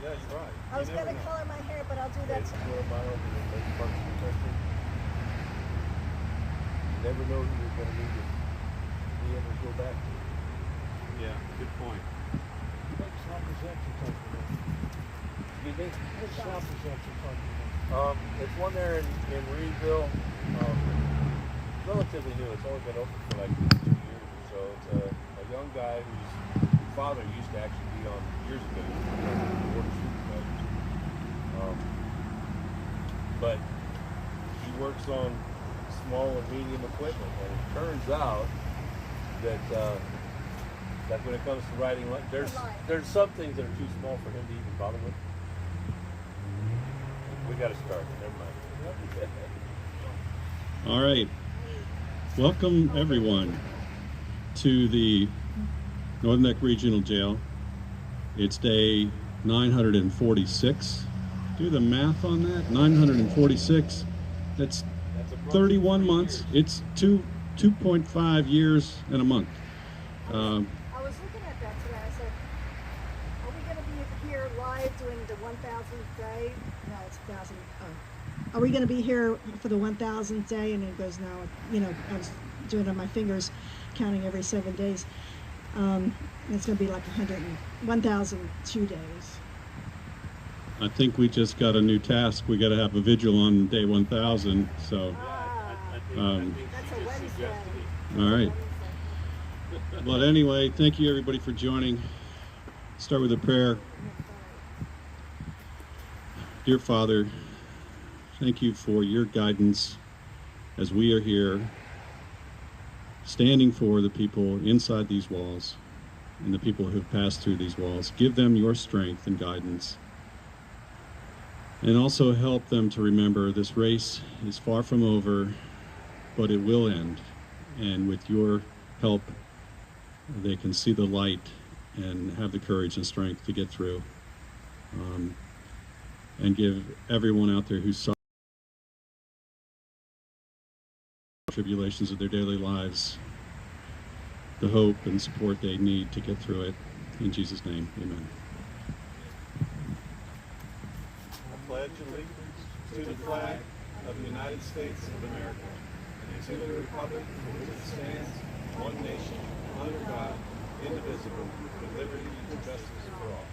That's right. I was going to color my hair, but I'll do that too. You never know who you're going to need to be able to go back to. Yeah, good point. What shop is that you're talking about? Excuse me? What shop is that you're talking about? It's one there in Reedville. Relatively new. It's only been open for like 2 years or so. It's a young guy whose father used to actually be on years ago. He was one of the border supervisors. But he works on small and medium equipment, and it turns out that when it comes to riding, there's some things that are too small for him to even bother with. We got to start. Never mind. All right. Welcome, everyone, to the Northern Neck Regional Jail. It's day 946. Do the math on that. 946. That's 31 months. It's 2.5 years and a month. I was looking at that today. I said, are we going to be here live doing the 1,000th day? No, it's 1,000. Oh. Are we going to be here for the 1,000th day? And it goes, no. You know, I was doing it on my fingers, counting every 7 days. It's going to be like 1,002 days. I think we just got a new task. We got to have a vigil on day 1,000. So, That's a Wednesday. all right. But anyway, thank you everybody for joining. Start with a prayer. Dear Father, thank you for your guidance as we are here standing for the people inside these walls and the people who have passed through these walls. Give them your strength and guidance. And also help them to remember this race is far from over, but it will end. And with your help, they can see the light and have the courage and strength to get through. And give everyone out there who's suffering tribulations of their daily lives the hope and support they need to get through it. In Jesus' name, amen. I pledge allegiance to the flag of the United States of America and to the republic for which it stands, one nation, under God, indivisible, with liberty and justice for all.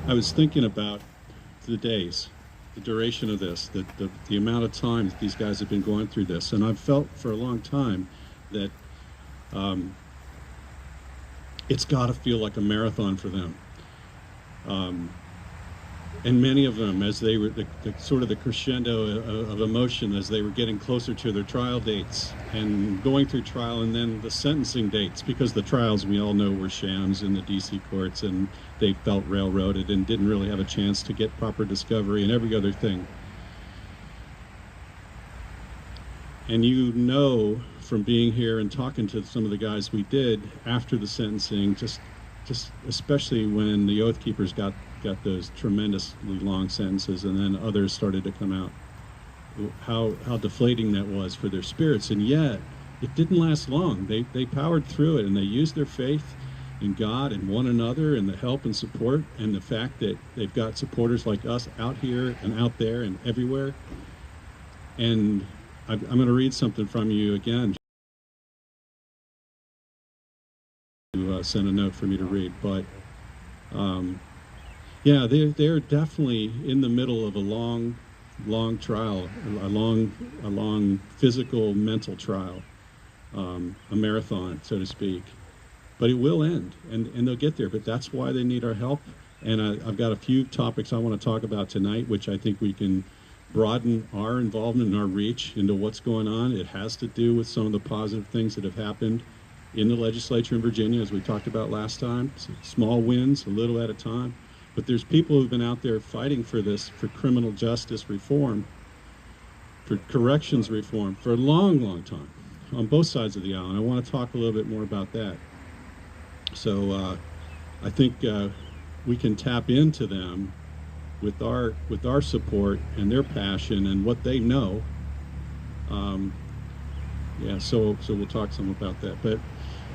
I was thinking about the days, the duration of this, the amount of time that these guys have been going through this, and I've felt for a long time that it's got to feel like a marathon for them. And many of them, as they were the sort of the crescendo of emotion as they were getting closer to their trial dates and going through trial, and then the sentencing dates, because the trials we all know were shams in the DC courts, and they felt railroaded and didn't really have a chance to get proper discovery and every other thing. And you know from being here and talking to some of the guys we did after the sentencing, just especially when the Oath Keepers got those tremendously long sentences, and then others started to come out, how deflating that was for their spirits. And yet it didn't last long. They powered through it, and they used their faith in God and one another and the help and support, and the fact that they've got supporters like us out here and out there and everywhere. And I'm going to read something from you again. You sent a note for me to read, but yeah, they're definitely in the middle of a long trial, a long physical, mental trial, a marathon, so to speak. But it will end, and they'll get there. But that's why they need our help. And I've got a few topics I want to talk about tonight, which I think we can broaden our involvement and our reach into what's going on. It has to do with some of the positive things that have happened in the legislature in Virginia, as we talked about last time. Small wins, a little at a time. But there's people who've been out there fighting for this, for criminal justice reform, for corrections reform, for a long time, on both sides of the aisle. And I want to talk a little bit more about that. So I think we can tap into them with our support and their passion and what they know. Yeah, so we'll talk some about that. But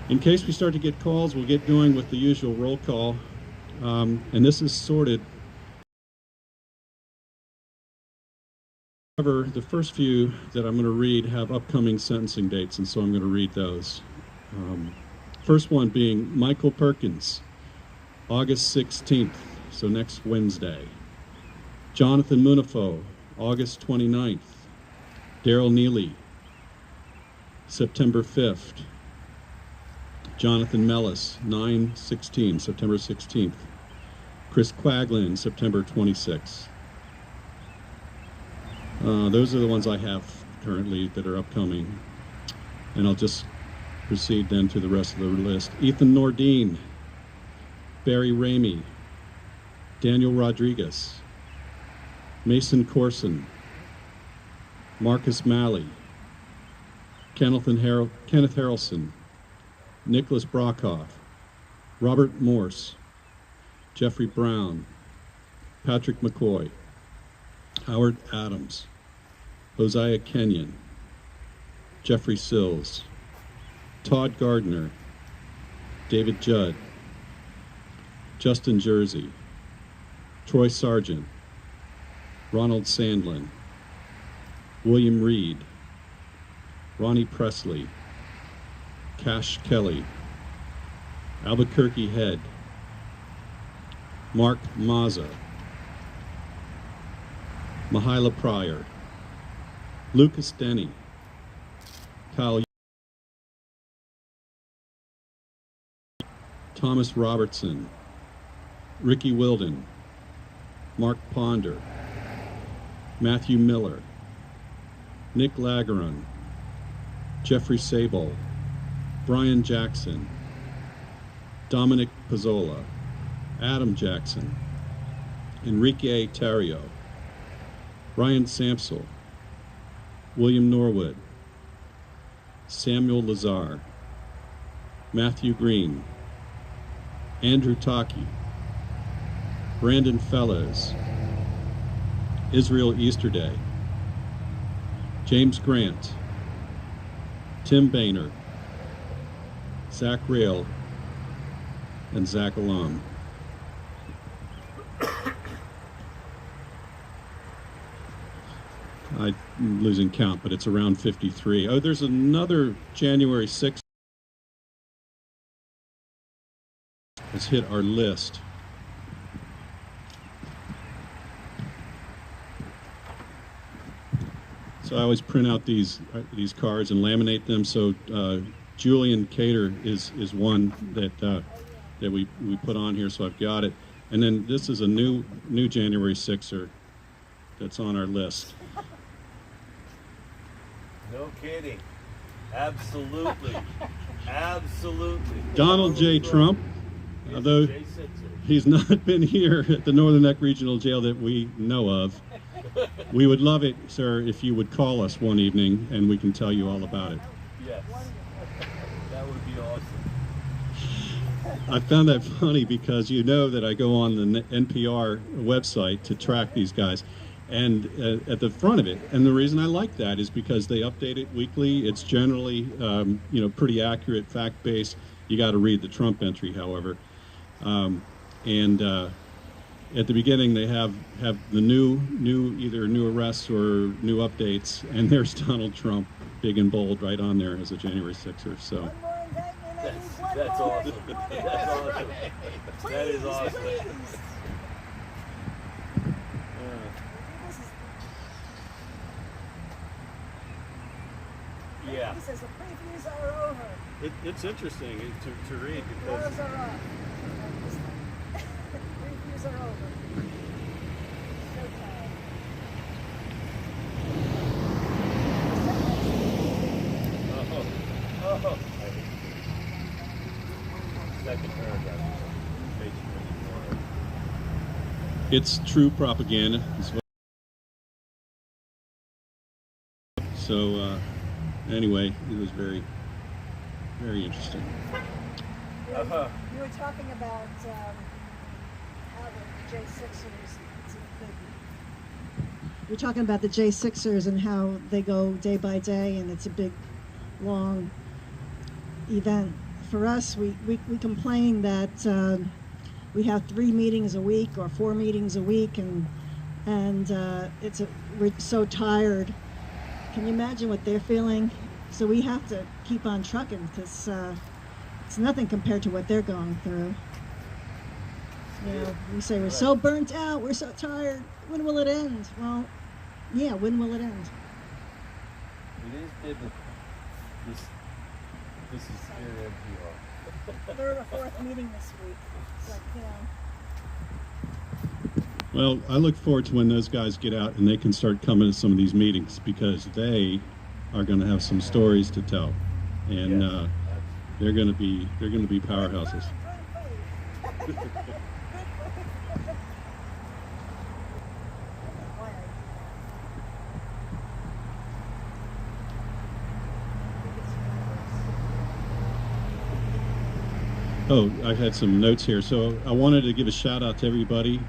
In case we start to get calls, we'll get going with the usual roll call. And this is sorted. However, the first few that I'm going to read have upcoming sentencing dates, and so I'm going to read those. First one being Michael Perkins, August 16th, so next Wednesday. Jonathan Munafo, August 29th. Daryl Neely, September 5th. Jonathan Mellis, 9/16, September 16th. Chris Quaglin, September 26th. Those are the ones I have currently that are upcoming. And I'll just proceed then to the rest of the list. Ethan Nordine, Barry Ramey, Daniel Rodriguez, Mason Corson, Marcus Malley, Kenneth Harrelson, Nicholas Brockhoff, Robert Morse, Jeffrey Brown, Patrick McCoy, Howard Adams, Hosea Kenyon, Jeffrey Sills, Todd Gardner, David Judd, Justin Jersey, Troy Sargent, Ronald Sandlin, William Reed, Ronnie Presley, Cash Kelly, Albuquerque Head, Mark Mazza, Mahila Pryor, Lucas Denny, Kyle, Thomas Robertson, Ricky Wilden, Mark Ponder, Matthew Miller, Nick Lageron, Jeffrey Sable, Brian Jackson, Dominic Pizzola, Adam Jackson, Enrique Terrio, Ryan Samsel, William Norwood, Samuel Lazar, Matthew Green, Andrew Taki, Brandon Fellows, Israel Easterday, James Grant, Tim Boehner, Zach Rail, and Zach Alam. I'm losing count, but it's around 53. Oh, there's another January 6th has hit our list. So I always print out these cards and laminate them. So Julian Cater is one that we put on here. So I've got it. And then this is a new January 6er that's on our list. No kidding. Absolutely. Absolutely. Donald J. Trump, although he's not been here at the Northern Neck Regional Jail that we know of. We would love it, sir, if you would call us one evening and we can tell you all about it. Yes. That would be awesome. I found that funny because you know that I go on the NPR website to track these guys, and at the front of it, and the reason I like that is because they update it weekly. It's generally, pretty accurate, fact-based. You got to read the Trump entry, however, at the beginning they have the new either new arrests or new updates, and there's Donald Trump big and bold right on there as a January 6er. So. That's awesome. That's awesome. That is awesome. Yeah. He says the previews are over. It's interesting to read because Doors are up. Previews are over. Showtime. Oh. Second paragraph. Page 24. it's true propaganda. So anyway, it was very, very interesting. You were talking about how the J6ers. You're talking about the J6ers and how they go day by day, and it's a big, long event for us, we complain that we have 3 meetings a week or 4 meetings a week, and we're so tired. Can you imagine what they're feeling? So we have to keep on trucking because it's nothing compared to what they're going through. You know, we say we're so burnt out, we're so tired. When will it end? Well, yeah, when will it end? It is biblical. This is Spirit NPR. 3rd or 4th meeting this week. It's like, Well, I look forward to when those guys get out and they can start coming to some of these meetings, because they are going to have some stories to tell, and Yes. they're going to be powerhouses. Oh, I had some notes here. So I wanted to give a shout out to everybody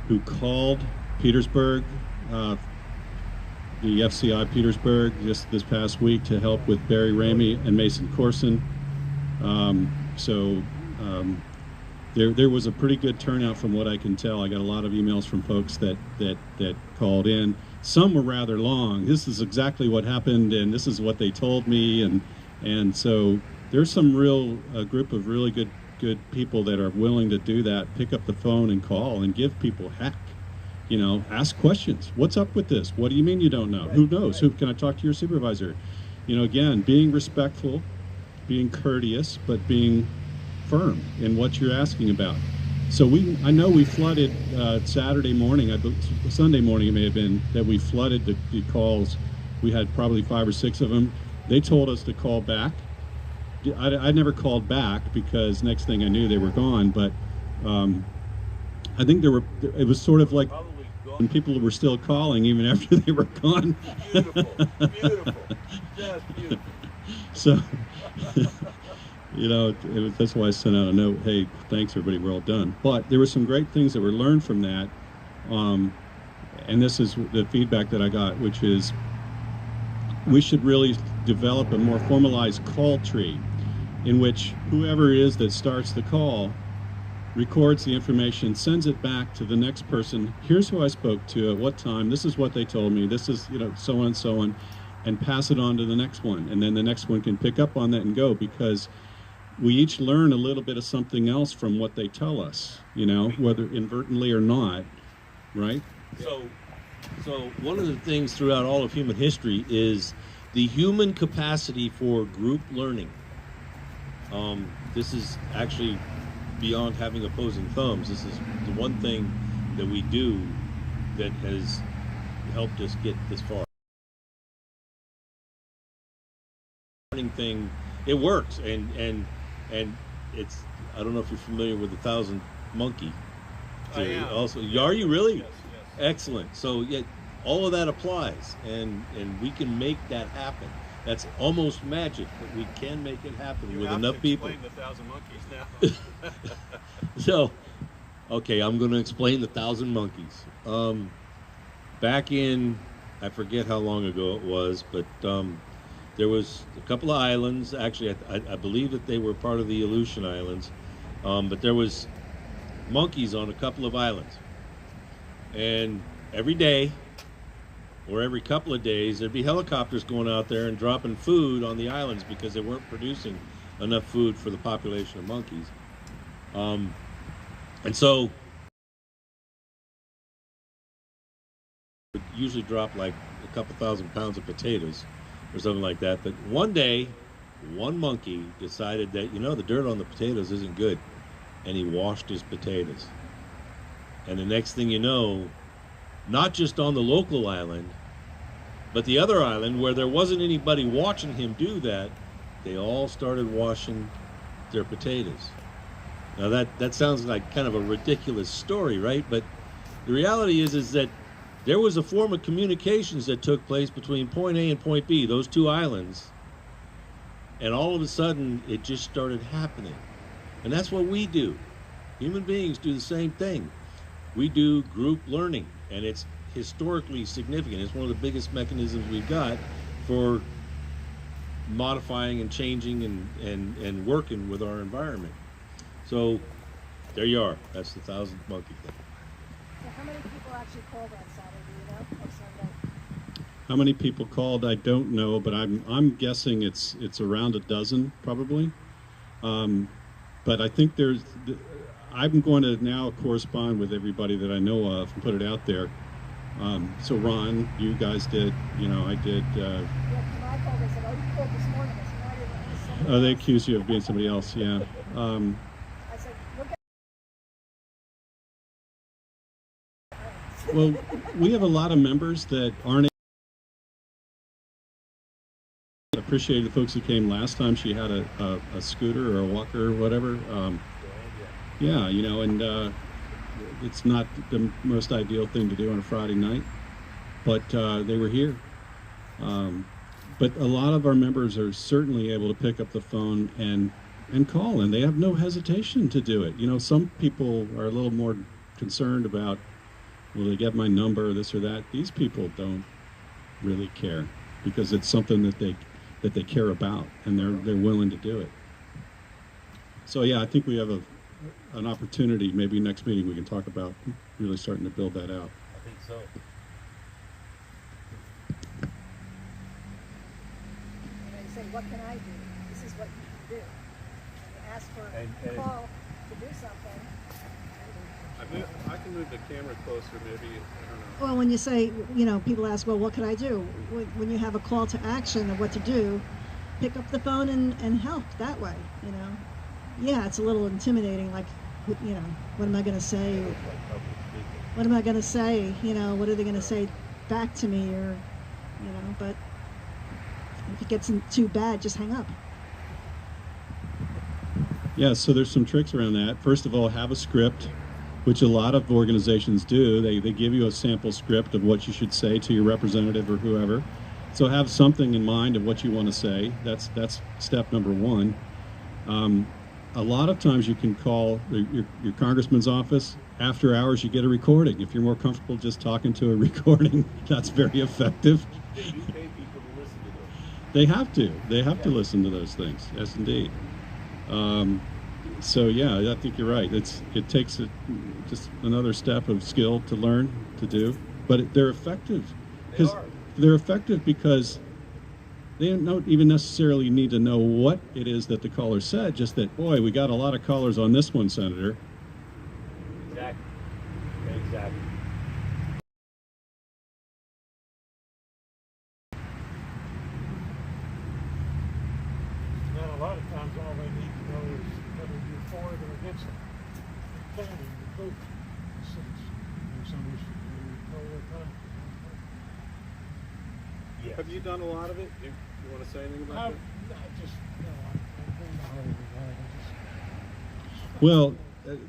who called Petersburg, the FCI Petersburg, just this past week to help with Barry Ramey and Mason Corson. There was a pretty good turnout from what I can tell. I got a lot of emails from folks that called in. Some were rather long. This is exactly what happened, and this is what they told me, and so there's some real group of really good people that are willing to do that. Pick up the phone and call and give people heck. You know, ask questions. What's up with this? What do you mean you don't know? Who knows? Who can I talk to your supervisor? You know, again, being respectful, being courteous, but being firm in what you're asking about. So I know we flooded Saturday morning, Sunday morning it may have been, that we flooded the calls. We had probably 5 or 6 of them. They told us to call back. I never called back because next thing I knew they were gone, but I think it was sort of like when people were still calling even after they were gone. Beautiful, beautiful, just beautiful. So, you know, that's why I sent out a note, hey, thanks everybody, we're all done. But there were some great things that were learned from that, and this is the feedback that I got, which is we should really develop a more formalized call tree in which whoever it is that starts the call records the information, sends it back to the next person. Here's who I spoke to at what time. This is what they told me. This is, you know, so on and so on, and pass it on to the next one. And then the next one can pick up on that and go, because we each learn a little bit of something else from what they tell us, you know, whether inadvertently or not, right? So one of the things throughout all of human history is the human capacity for group learning. This is actually beyond having opposing thumbs. This is the one thing that we do that has helped us get this far. Learning thing, it works, and it's, I don't know if you're familiar with the 1,000 monkey theory. Also, are you really? Yes. Excellent. So yeah, all of that applies, and we can make that happen. That's almost magic, but we can make it happen with enough people. You have to explain the 1,000 monkeys now. So, okay, I'm going to explain the 1,000 monkeys. Back in, I forget how long ago it was, but there was a couple of islands. Actually, I believe that they were part of the Aleutian Islands, but there was monkeys on a couple of islands. And every day, or every couple of days, there'd be helicopters going out there and dropping food on the islands because they weren't producing enough food for the population of monkeys. And so it would usually drop like a couple thousand pounds of potatoes or something like that. But one day, one monkey decided that, you know, the dirt on the potatoes isn't good, and he washed his potatoes. And the next thing you know, not just on the local island, but the other island where there wasn't anybody watching him do that, they all started washing their potatoes. Now that sounds like kind of a ridiculous story, right? But the reality is that there was a form of communications that took place between point A and point B, those two islands, and all of a sudden it just started happening. And that's what we do. Human beings do the same thing. We do group learning, and it's historically significant. It's one of the biggest mechanisms we've got for modifying and changing and working with our environment. So there you are. That's the 1,000th monkey thing. So how many people actually called on Saturday, do you know, or Sunday? How many people called? I don't know, but I'm guessing it's around a dozen probably. But I think I'm going to now correspond with everybody that I know of and put it out there. So Ron, you guys did, I did. Yeah, when I called, they said, oh, you called this morning. I said, no, I didn't. It was somebody They else." accuse you of being somebody else, yeah. I said, look at. Well, we have a lot of members that aren't. Appreciate the folks who came last time. She had a scooter or a walker or whatever. Yeah, and it's not the most ideal thing to do on a Friday night, but they were here. But a lot of our members are certainly able to pick up the phone and call, and they have no hesitation to do it. Some people are a little more concerned about, will they get my number, this or that. These people don't really care because it's something that they care about, and they're willing to do it. So yeah, I think we have an opportunity. Maybe next meeting we can talk about really starting to build that out. I think so. They say, what can I do? This is what you can do. And you ask for a And- call to do something. I can move the camera closer, maybe. I don't know. Well, when you say, people ask, well, what can I do? When you have a call to action of what to do, pick up the phone and help that way, Yeah, it's a little intimidating, like, what am I going to say? What am I going to say? What are they going to say back to me? Or, but if it gets too bad, just hang up. Yeah, so there's some tricks around that. First of all, have a script, which a lot of organizations do. They give you a sample script of what you should say to your representative or whoever. So have something in mind of what you want to say. That's step number one. A lot of times you can call your congressman's office. After hours, you get a recording. If you're more comfortable just talking to a recording, that's very effective. They do pay people to listen to them. They have to. They have to listen to those things. Yes, indeed. So yeah, I think you're right. It takes just another step of skill to learn to do, but they're effective. They're effective because they don't even necessarily need to know what it is that the caller said. Just that, boy, we got a lot of callers on this one, Senator. Exactly. Now, a lot of times, all they need to know is whether you're for it or against it. Planning, the vote, since there's some issue, you know what time. Yes. Have you done a lot of it? You want to say anything about that? Well,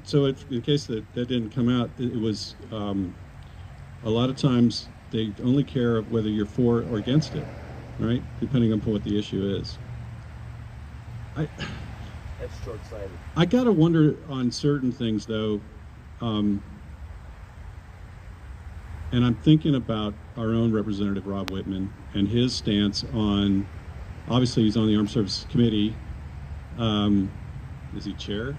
so in case that didn't come out, it was a lot of times they only care whether you're for or against it, right? Depending on what the issue is. That's short-sighted. I gotta wonder on certain things though, and I'm thinking about our own Representative Rob Whitman and his stance on. Obviously, he's on the Armed Services Committee. Is he chair?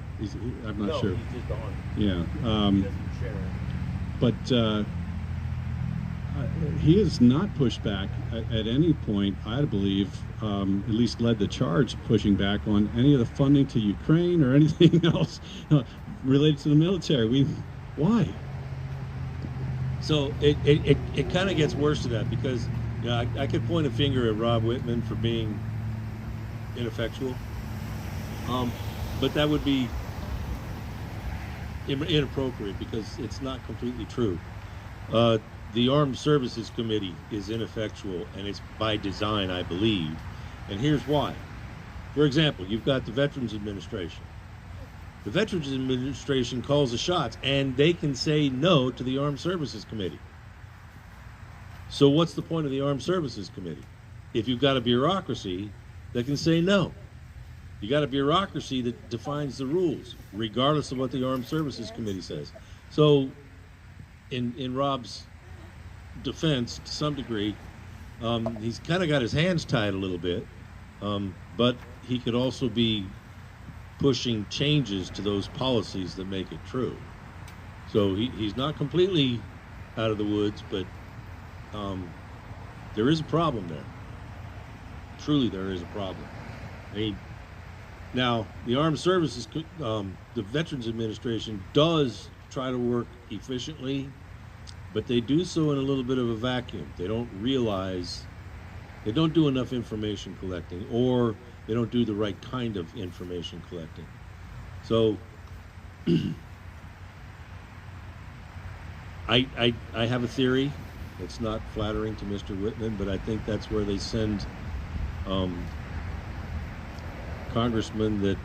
I'm not sure. No, he's just on. Yeah. He doesn't share it. But he has not pushed back at any point, I believe, at least led the charge pushing back on any of the funding to Ukraine or anything else related to the military. Why? So it kind of gets worse to that because I could point a finger at Rob Whitman for being ineffectual, but that would be inappropriate because it's not completely true. The Armed Services Committee is ineffectual, and it's by design, I believe. And here's why. For example, you've got the Veterans Administration. The Veterans Administration calls the shots, and they can say no to the Armed Services Committee. So what's the point of the Armed Services Committee? If you've got a bureaucracy that can say no. You got a bureaucracy that defines the rules, regardless of what the Armed Services Committee says. So in Rob's defense, to some degree, he's kind of got his hands tied a little bit But he could also be pushing changes to those policies that make it true. So he's not completely out of the woods, but there is a problem there. Truly, there is a problem. I mean, now the Armed Services, the Veterans Administration does try to work efficiently, but they do so in a little bit of a vacuum. They don't realize, they don't do enough information collecting, or they don't do the right kind of information collecting. So I have a theory. It's not flattering to Mr. Whitman, but I think that's where they send congressmen that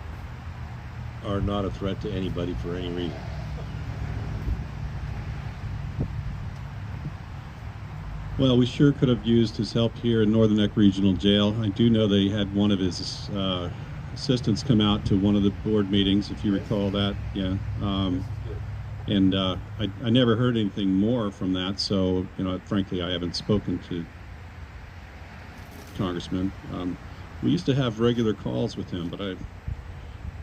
are not a threat to anybody for any reason. Well, we sure could have used his help here in Northern Neck Regional Jail. I do know they had one of his assistants come out to one of the board meetings, if you recall that. Yeah. And I never heard anything more from that, so, you know, frankly, I haven't spoken to Congressman. We used to have regular calls with him, but I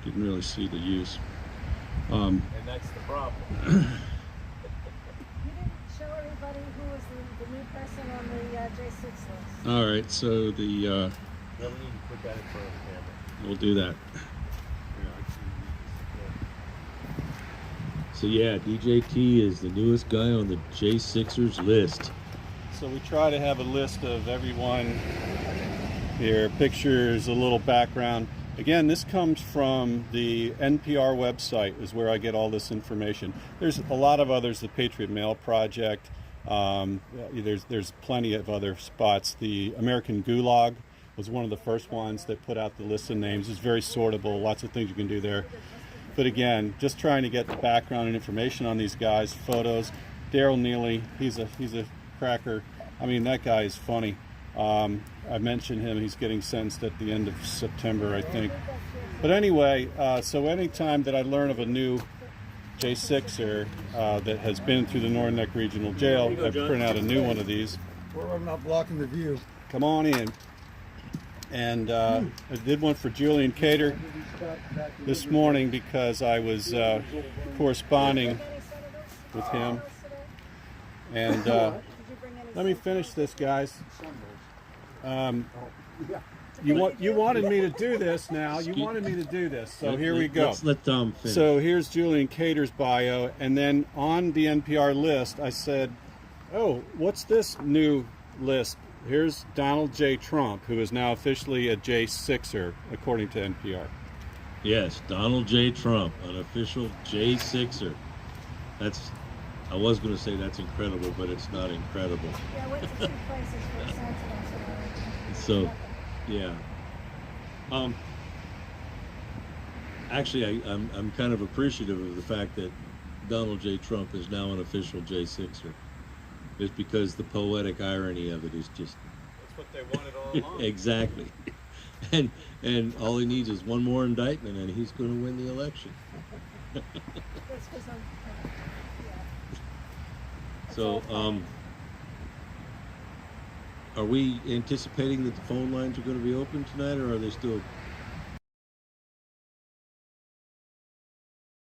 didn't really see the use. And that's the problem. You didn't show everybody who was the new person on the J6 list. All right, so the Yeah, we need to put that in front of the camera. we'll do that. So yeah, DJT is the newest guy on the J6ers list. So we try to have a list of everyone here, pictures, a little background. Again, this comes from the NPR website is where I get all this information. There's a lot of others, the Patriot Mail Project. There's plenty of other spots. The American Gulag was one of the first ones that put out the list of names. It's very sortable, lots of things you can do there. But again, just trying to get the background and information on these guys, photos. Daryl Neely, he's a cracker. I mean, that guy is funny. I mentioned him, he's getting sentenced at the end of September, I think. But anyway, so anytime that I learn of a new J6er that has been through the Northern Neck Regional Jail, I print out a new one of these. I'm not blocking the view. Come on in. And I did one for Julian Cater this morning because I was corresponding with him. And let me finish this, guys. You wanted me to do this now. You wanted me to do this. So here we go. Let's let Tom finish. So here's Julian Cater's bio. And then on the NPR list, I said, oh, what's this new list? Here's Donald J. Trump, who is now officially a J6er, according to NPR. Yes, Donald J. Trump, an official J6er. That's, I was going to say that's incredible, but it's not incredible. Yeah, I went to 2 places for the sentencing. So, yeah. Actually, I'm kind of appreciative of the fact that Donald J. Trump is now an official J6er. It's because the poetic irony of it is just... That's what they wanted all along. Exactly. And all he needs is one more indictment and he's going to win the election. That's 'cause I'm, yeah. So, are we anticipating that the phone lines are going to be open tonight, or are they still...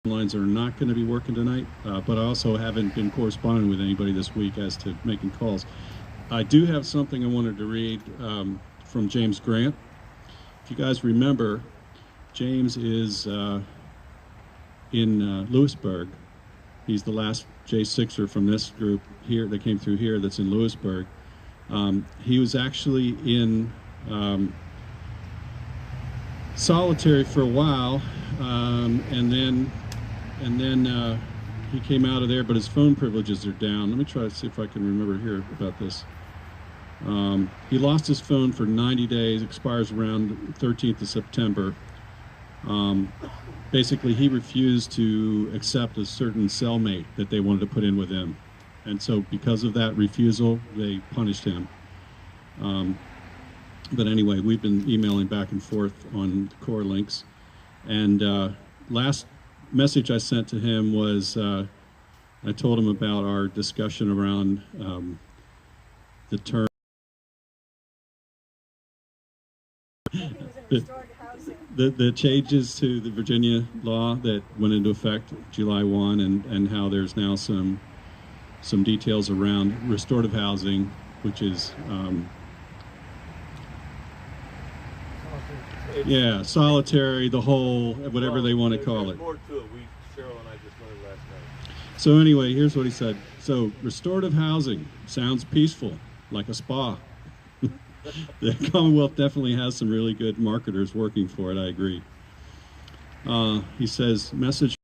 Lines are not going to be working tonight, but I also haven't been corresponding with anybody this week as to making calls. I do have something I wanted to read from James Grant. If you guys remember, James is in Lewisburg. He's the last J6er from this group here that came through here that's in Lewisburg. He was actually in solitary for a while, and then he came out of there, but his phone privileges are down. Let me try to see if I can remember here about this. He lost his phone for 90 days, expires around 13th of September. Basically, he refused to accept a certain cellmate that they wanted to put in with him. And so because of that refusal, they punished him. But anyway, we've been emailing back and forth on core links. And last message I sent to him was, I told him about our discussion around the term The- restored housing. The changes to the Virginia law that went into effect July 1 and how there's now some details around restorative housing, which is solitary, the whole, whatever they want to call There's it. more to it. Cheryl and I just learned last night. So anyway, here's what he said. So restorative housing sounds peaceful, like a spa. The Commonwealth definitely has some really good marketers working for it, I agree. He says, message,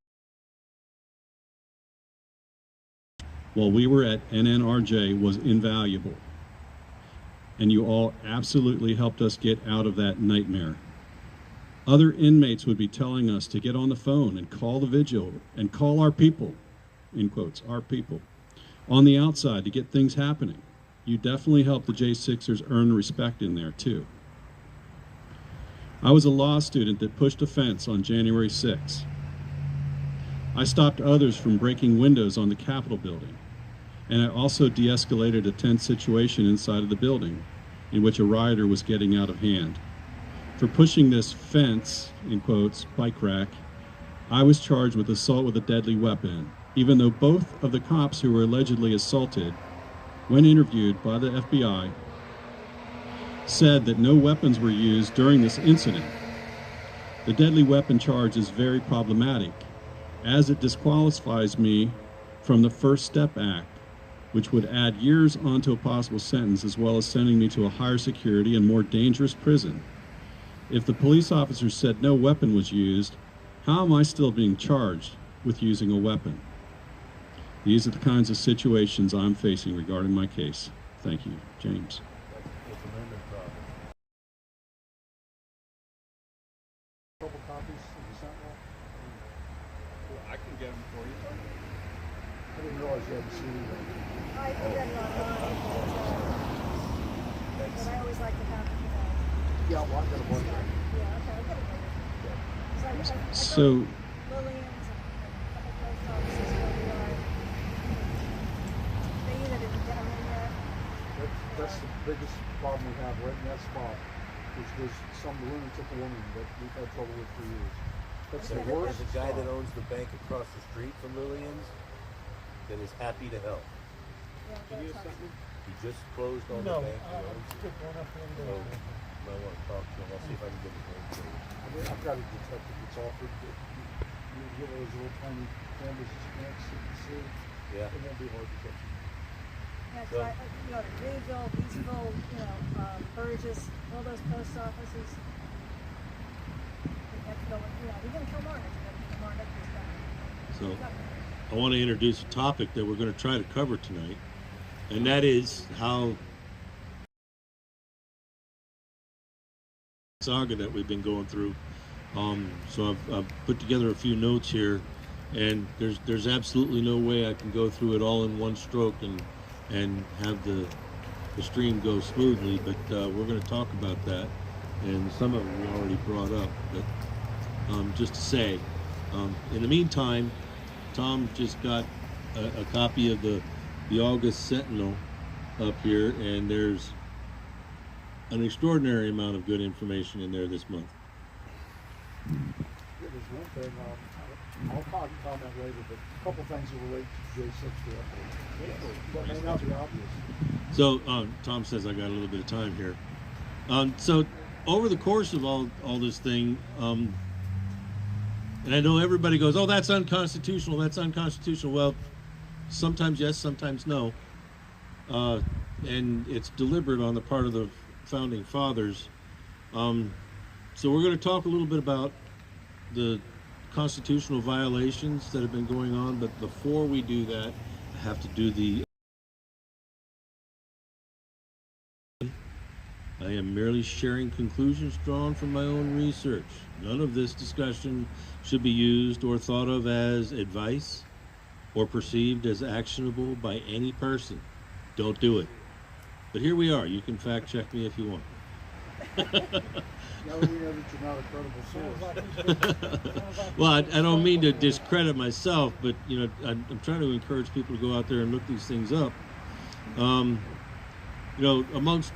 while we were at NNRJ was invaluable, and you all absolutely helped us get out of that nightmare. Other inmates would be telling us to get on the phone and call the vigil and call our people, in quotes, our people, on the outside to get things happening. You definitely helped the J6ers earn respect in there too. I was a law student that pushed a fence on January 6. I stopped others from breaking windows on the Capitol building, and I also de-escalated a tense situation inside of the building in which a rioter was getting out of hand. For pushing this fence, in quotes, bike rack, I was charged with assault with a deadly weapon, even though both of the cops who were allegedly assaulted, when interviewed by the FBI, said that no weapons were used during this incident. The deadly weapon charge is very problematic, as it disqualifies me from the First Step Act, which would add years onto a possible sentence, as well as sending me to a higher security and more dangerous prison. If the police officer said no weapon was used, how am I still being charged with using a weapon? These are the kinds of situations I'm facing regarding my case. Thank you, James. That's the amendment problem. Couple copies of the Sentinel. Well, I can get them for you. I didn't realize you hadn't seen them. I read it online, but I always like to have, Yeah, well, I got a bunch of them. yeah, okay, I'll get it later. 'Cause I So, Lillian's and a couple post offices where we are. They either didn't get them in yet. That's the biggest problem we have right in that spot, which was some lunatic woman that we've had trouble with for years. That's the worst. There's a guy that spot. owns the bank across the street from Lillian's that is happy to help. Yeah, Can you that's send me? He just closed on No, the bank he I'm owns. still going up in So I want to talk to him. I'll see if I can get his name for you. I mean, I've got a detective that's offered that you get those little tiny cameras that you can't see. Yeah. It won't be hard to catch. Yeah, 'cause you know, Greenville, Eastville, Burgess, all those post offices. You have to go, you're gonna kill Martin, you're gonna kill Martin up this guy. So I want to introduce a topic that we're going to try to cover tonight, and that is how saga that we've been going through. So I've put together a few notes here, and there's absolutely no way I can go through it all in one stroke and have the stream go smoothly. But we're going to talk about that, and some of it we already brought up. But just to say, in the meantime, Tom just got a copy of the August Sentinel up here, and there's an extraordinary amount of good information in there this month. Yeah, there's one thing, I'll comment later, but a couple things that relate to J6 directly. That may not be obvious. So Tom says I got a little bit of time here. So over the course of all this thing, and I know everybody goes, oh, that's unconstitutional, that's unconstitutional. Well, sometimes yes, sometimes no. And it's deliberate on the part of the founding fathers. So we're going to talk a little bit about the constitutional violations that have been going on, but before we do that, I have to do the... I am merely sharing conclusions drawn from my own research. None of this discussion should be used or thought of as advice or perceived as actionable by any person. Don't do it. But here we are. You can fact check me if you want. Now that we know that you're not a credible source. Well, I don't mean to discredit myself, but I'm trying to encourage people to go out there and look these things up. Amongst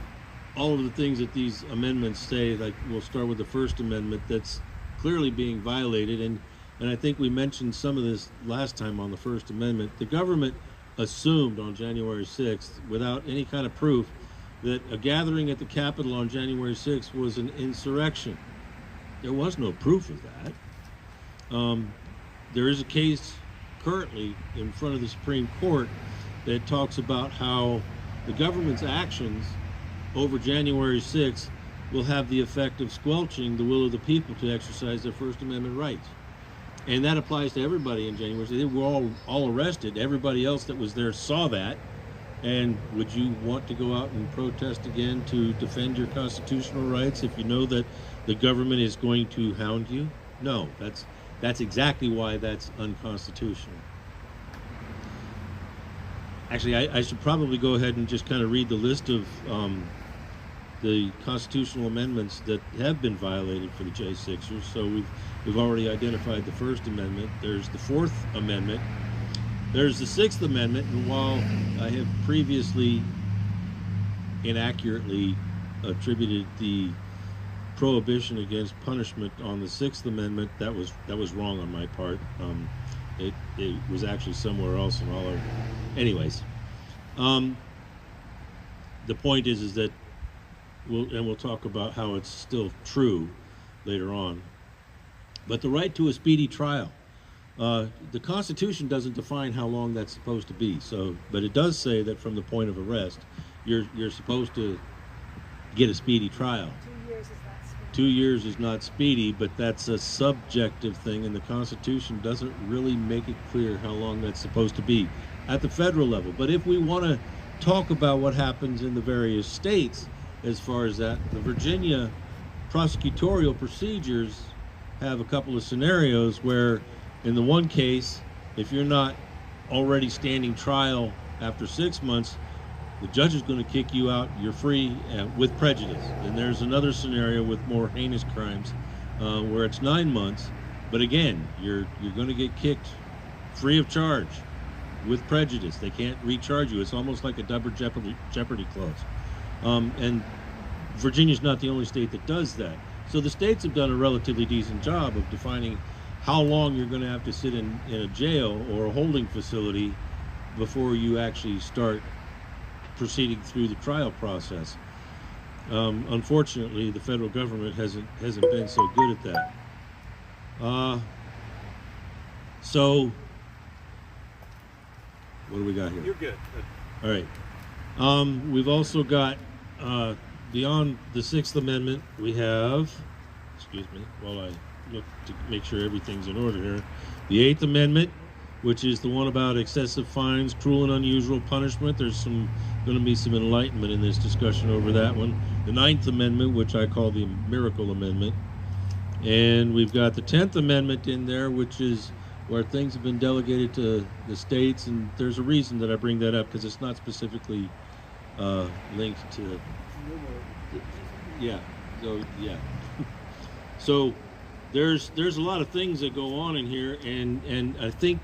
all of the things that these amendments say, like we'll start with the First Amendment, that's clearly being violated. And I think we mentioned some of this last time on the First Amendment. The government assumed on January 6th, without any kind of proof, that a gathering at the Capitol on January 6th was an insurrection. There was no proof of that. There is a case currently in front of the Supreme Court that talks about how the government's actions over January 6th will have the effect of squelching the will of the people to exercise their First Amendment rights. And that applies to everybody in January 6th. They were all arrested. Everybody else that was there saw that. And would you want to go out and protest again to defend your constitutional rights if you know that the government is going to hound you? No, that's exactly why that's unconstitutional. Actually, I should probably go ahead and just kind of read the list of the constitutional amendments that have been violated for the J6ers. So we've already identified the First Amendment. There's the Fourth Amendment. There's the Sixth Amendment, and while I have previously inaccurately attributed the prohibition against punishment on the Sixth Amendment, that was wrong on my part. It was actually somewhere else in all of. Anyways, the point is that we'll talk about how it's still true later on. But the right to a speedy trial. The Constitution doesn't define how long that's supposed to be. But it does say that from the point of arrest, you're supposed to get a speedy trial. 2 years is not speedy. 2 years is not speedy, but that's a subjective thing, and the Constitution doesn't really make it clear how long that's supposed to be at the federal level. But if we want to talk about what happens in the various states as far as that, the Virginia prosecutorial procedures have a couple of scenarios where, in the one case, if you're not already standing trial after 6 months, the judge is going to kick you out. You're free with prejudice. And there's another scenario with more heinous crimes where it's 9 months, but again, you're going to get kicked free of charge with prejudice. They can't recharge you. It's almost like a double jeopardy clause. And Virginia's not the only state that does that. So the states have done a relatively decent job of defining how long you're going to have to sit in a jail or a holding facility before you actually start proceeding through the trial process. Unfortunately, the federal government hasn't been so good at that. So what do we got here? You're good. All right. We've also got beyond the Sixth Amendment, we have, excuse me, while I look to make sure everything's in order here, the Eighth Amendment, which is the one about excessive fines, cruel and unusual punishment. There's going to be some enlightenment in this discussion over that one. The Ninth Amendment, which I call the Miracle Amendment. And we've got the 10th Amendment in there, which is where things have been delegated to the states, and there's a reason that I bring that up, because it's not specifically linked to, yeah, so yeah. So there's a lot of things that go on in here, and I think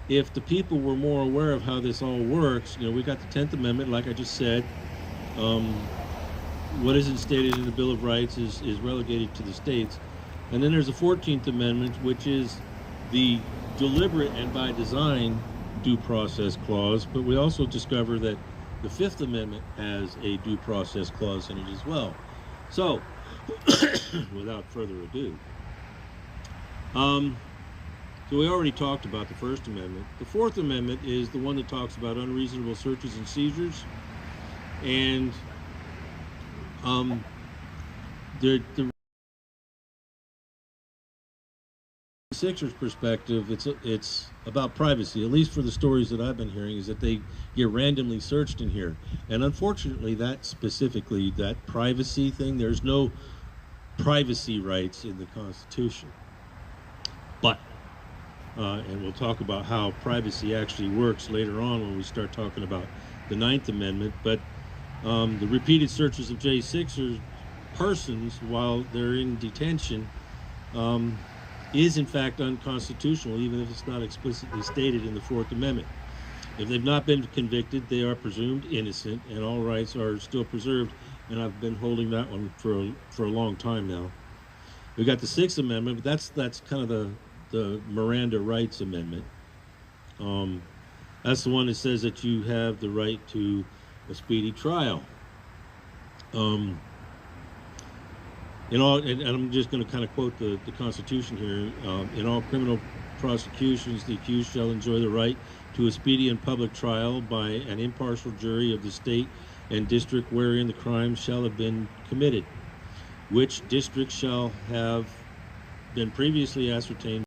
if the people were more aware of how this all works, we got the 10th Amendment, like I just said. What isn't stated in the Bill of Rights is relegated to the states. And then there's the 14th Amendment, which is the deliberate and by design due process clause, but we also discover that the Fifth Amendment has a due process clause in it as well. So, without further ado, so we already talked about the First Amendment. The Fourth Amendment is the one that talks about unreasonable searches and seizures, and the Sixers' perspective, it's about privacy. At least for the stories that I've been hearing, is that they get randomly searched in here, and unfortunately, that privacy thing, there's no privacy rights in the Constitution. But and we'll talk about how privacy actually works later on when we start talking about the Ninth Amendment. But the repeated searches of J6 persons while they're in detention is in fact unconstitutional, even if it's not explicitly stated in the Fourth Amendment. If they've not been convicted, they are presumed innocent, and all rights are still preserved. and I've been holding that one for a long time now. We got the Sixth Amendment, but that's kind of the Miranda rights amendment. That's the one that says that you have the right to a speedy trial. And I'm just going to kind of quote the Constitution here. In all criminal prosecutions, the accused shall enjoy the right to a speedy and public trial by an impartial jury of the state and district wherein the crime shall have been committed, which district shall have been previously ascertained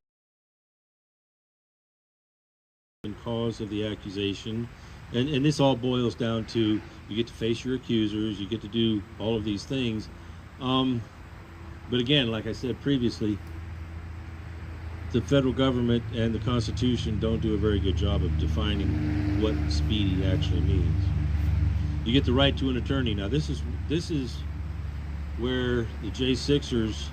and cause of the accusation. And this all boils down to you get to face your accusers, you get to do all of these things. But again, like I said previously, the federal government and the Constitution don't do a very good job of defining what speedy actually means. You get the right to an attorney. Now this is where the J6ers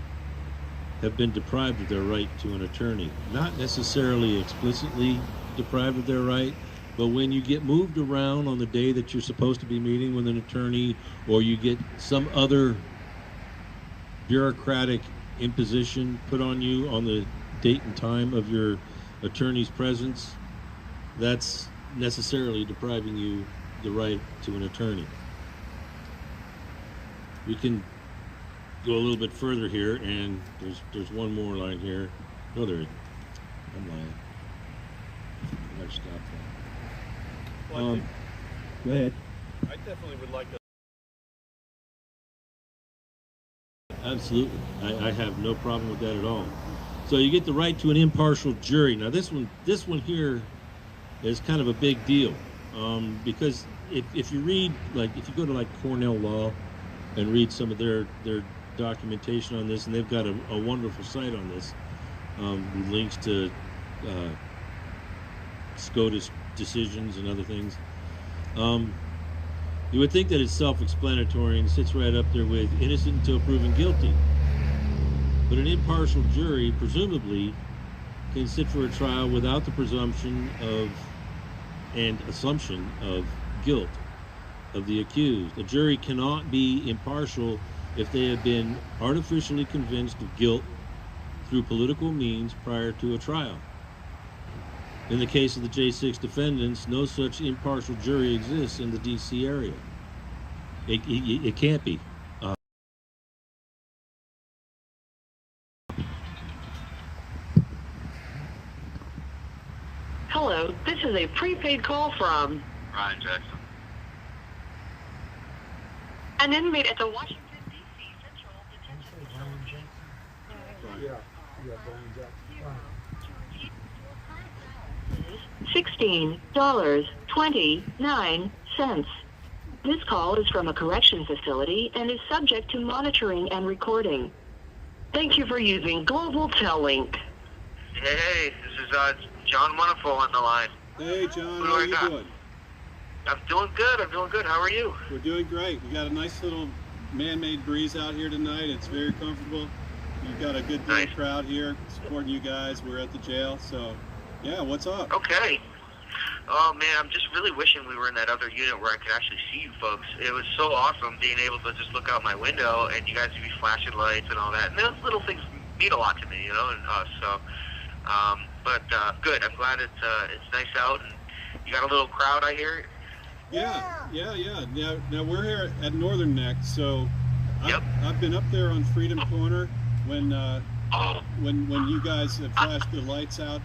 have been deprived of their right to an attorney. Not necessarily explicitly deprived of their right, but when you get moved around on the day that you're supposed to be meeting with an attorney, or you get some other bureaucratic imposition put on you on the date and time of your attorney's presence, that's necessarily depriving you the right to an attorney. We can go a little bit further here, and there's one more line here. No, there isn't. I'm lying. I gotta stop that. Well, I think Go ahead. I definitely would like to. Absolutely. I have no problem with that at all. So you get the right to an impartial jury. Now this one here is kind of a big deal, because if you read, like, if you go to like Cornell Law and read some of their documentation on this, and they've got a wonderful site on this, with links to SCOTUS decisions and other things. You would think that it's self-explanatory and sits right up there with innocent until proven guilty. But an impartial jury, presumably, can sit for a trial without the presumption of and assumption of guilt of the accused. A jury cannot be impartial if they have been artificially convinced of guilt through political means prior to a trial. In the case of the J6 defendants, no such impartial jury exists in the DC area. It can't be. Hello, this is a prepaid call from Ryan Jackson. an inmate at the Washington, D.C. Central Detention Facility. Yeah, Brian Jackson. $16.29. This call is from a correction facility and is subject to monitoring and recording. Thank you for using Global Tel-Link. Hey, this is John Wonderful on the line. Hey, John, Who do how I are you got? doing? I'm doing good. How are you? We're doing great. We got a nice little man-made breeze out here tonight. It's very comfortable. You've got a good little Nice. crowd here supporting you guys. We're at the jail, so yeah. What's up? Okay. Oh man, I'm just really wishing we were in that other unit where I could actually see you folks. It was so awesome being able to just look out my window and you guys would be flashing lights and all that. And those little things mean a lot to me, you know, and us. So, good. I'm glad it's nice out and you got a little crowd, I hear. Yeah. Now we're here at Northern Neck, so Yep. I've been up there on Freedom Corner when Oh, you guys have flashed the lights out,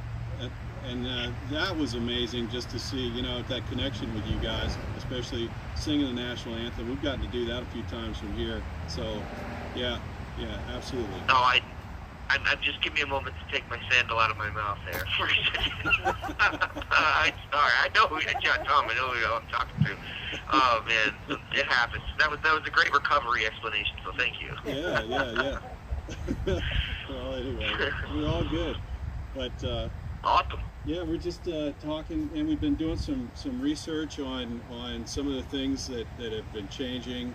and that was amazing just to see, you know, that connection with you guys, especially singing the national anthem. We've gotten to do that a few times from here, so yeah, absolutely. no, I'm just give me a moment to take my sandal out of my mouth there for a second. I'm sorry. I know who John Tom. I know who I'm talking to. Oh man, it happens. That was a great recovery explanation. So thank you. Yeah. Well, anyway, we're all good, but Awesome. yeah, we're just talking, and we've been doing some research on some of the things that have been changing.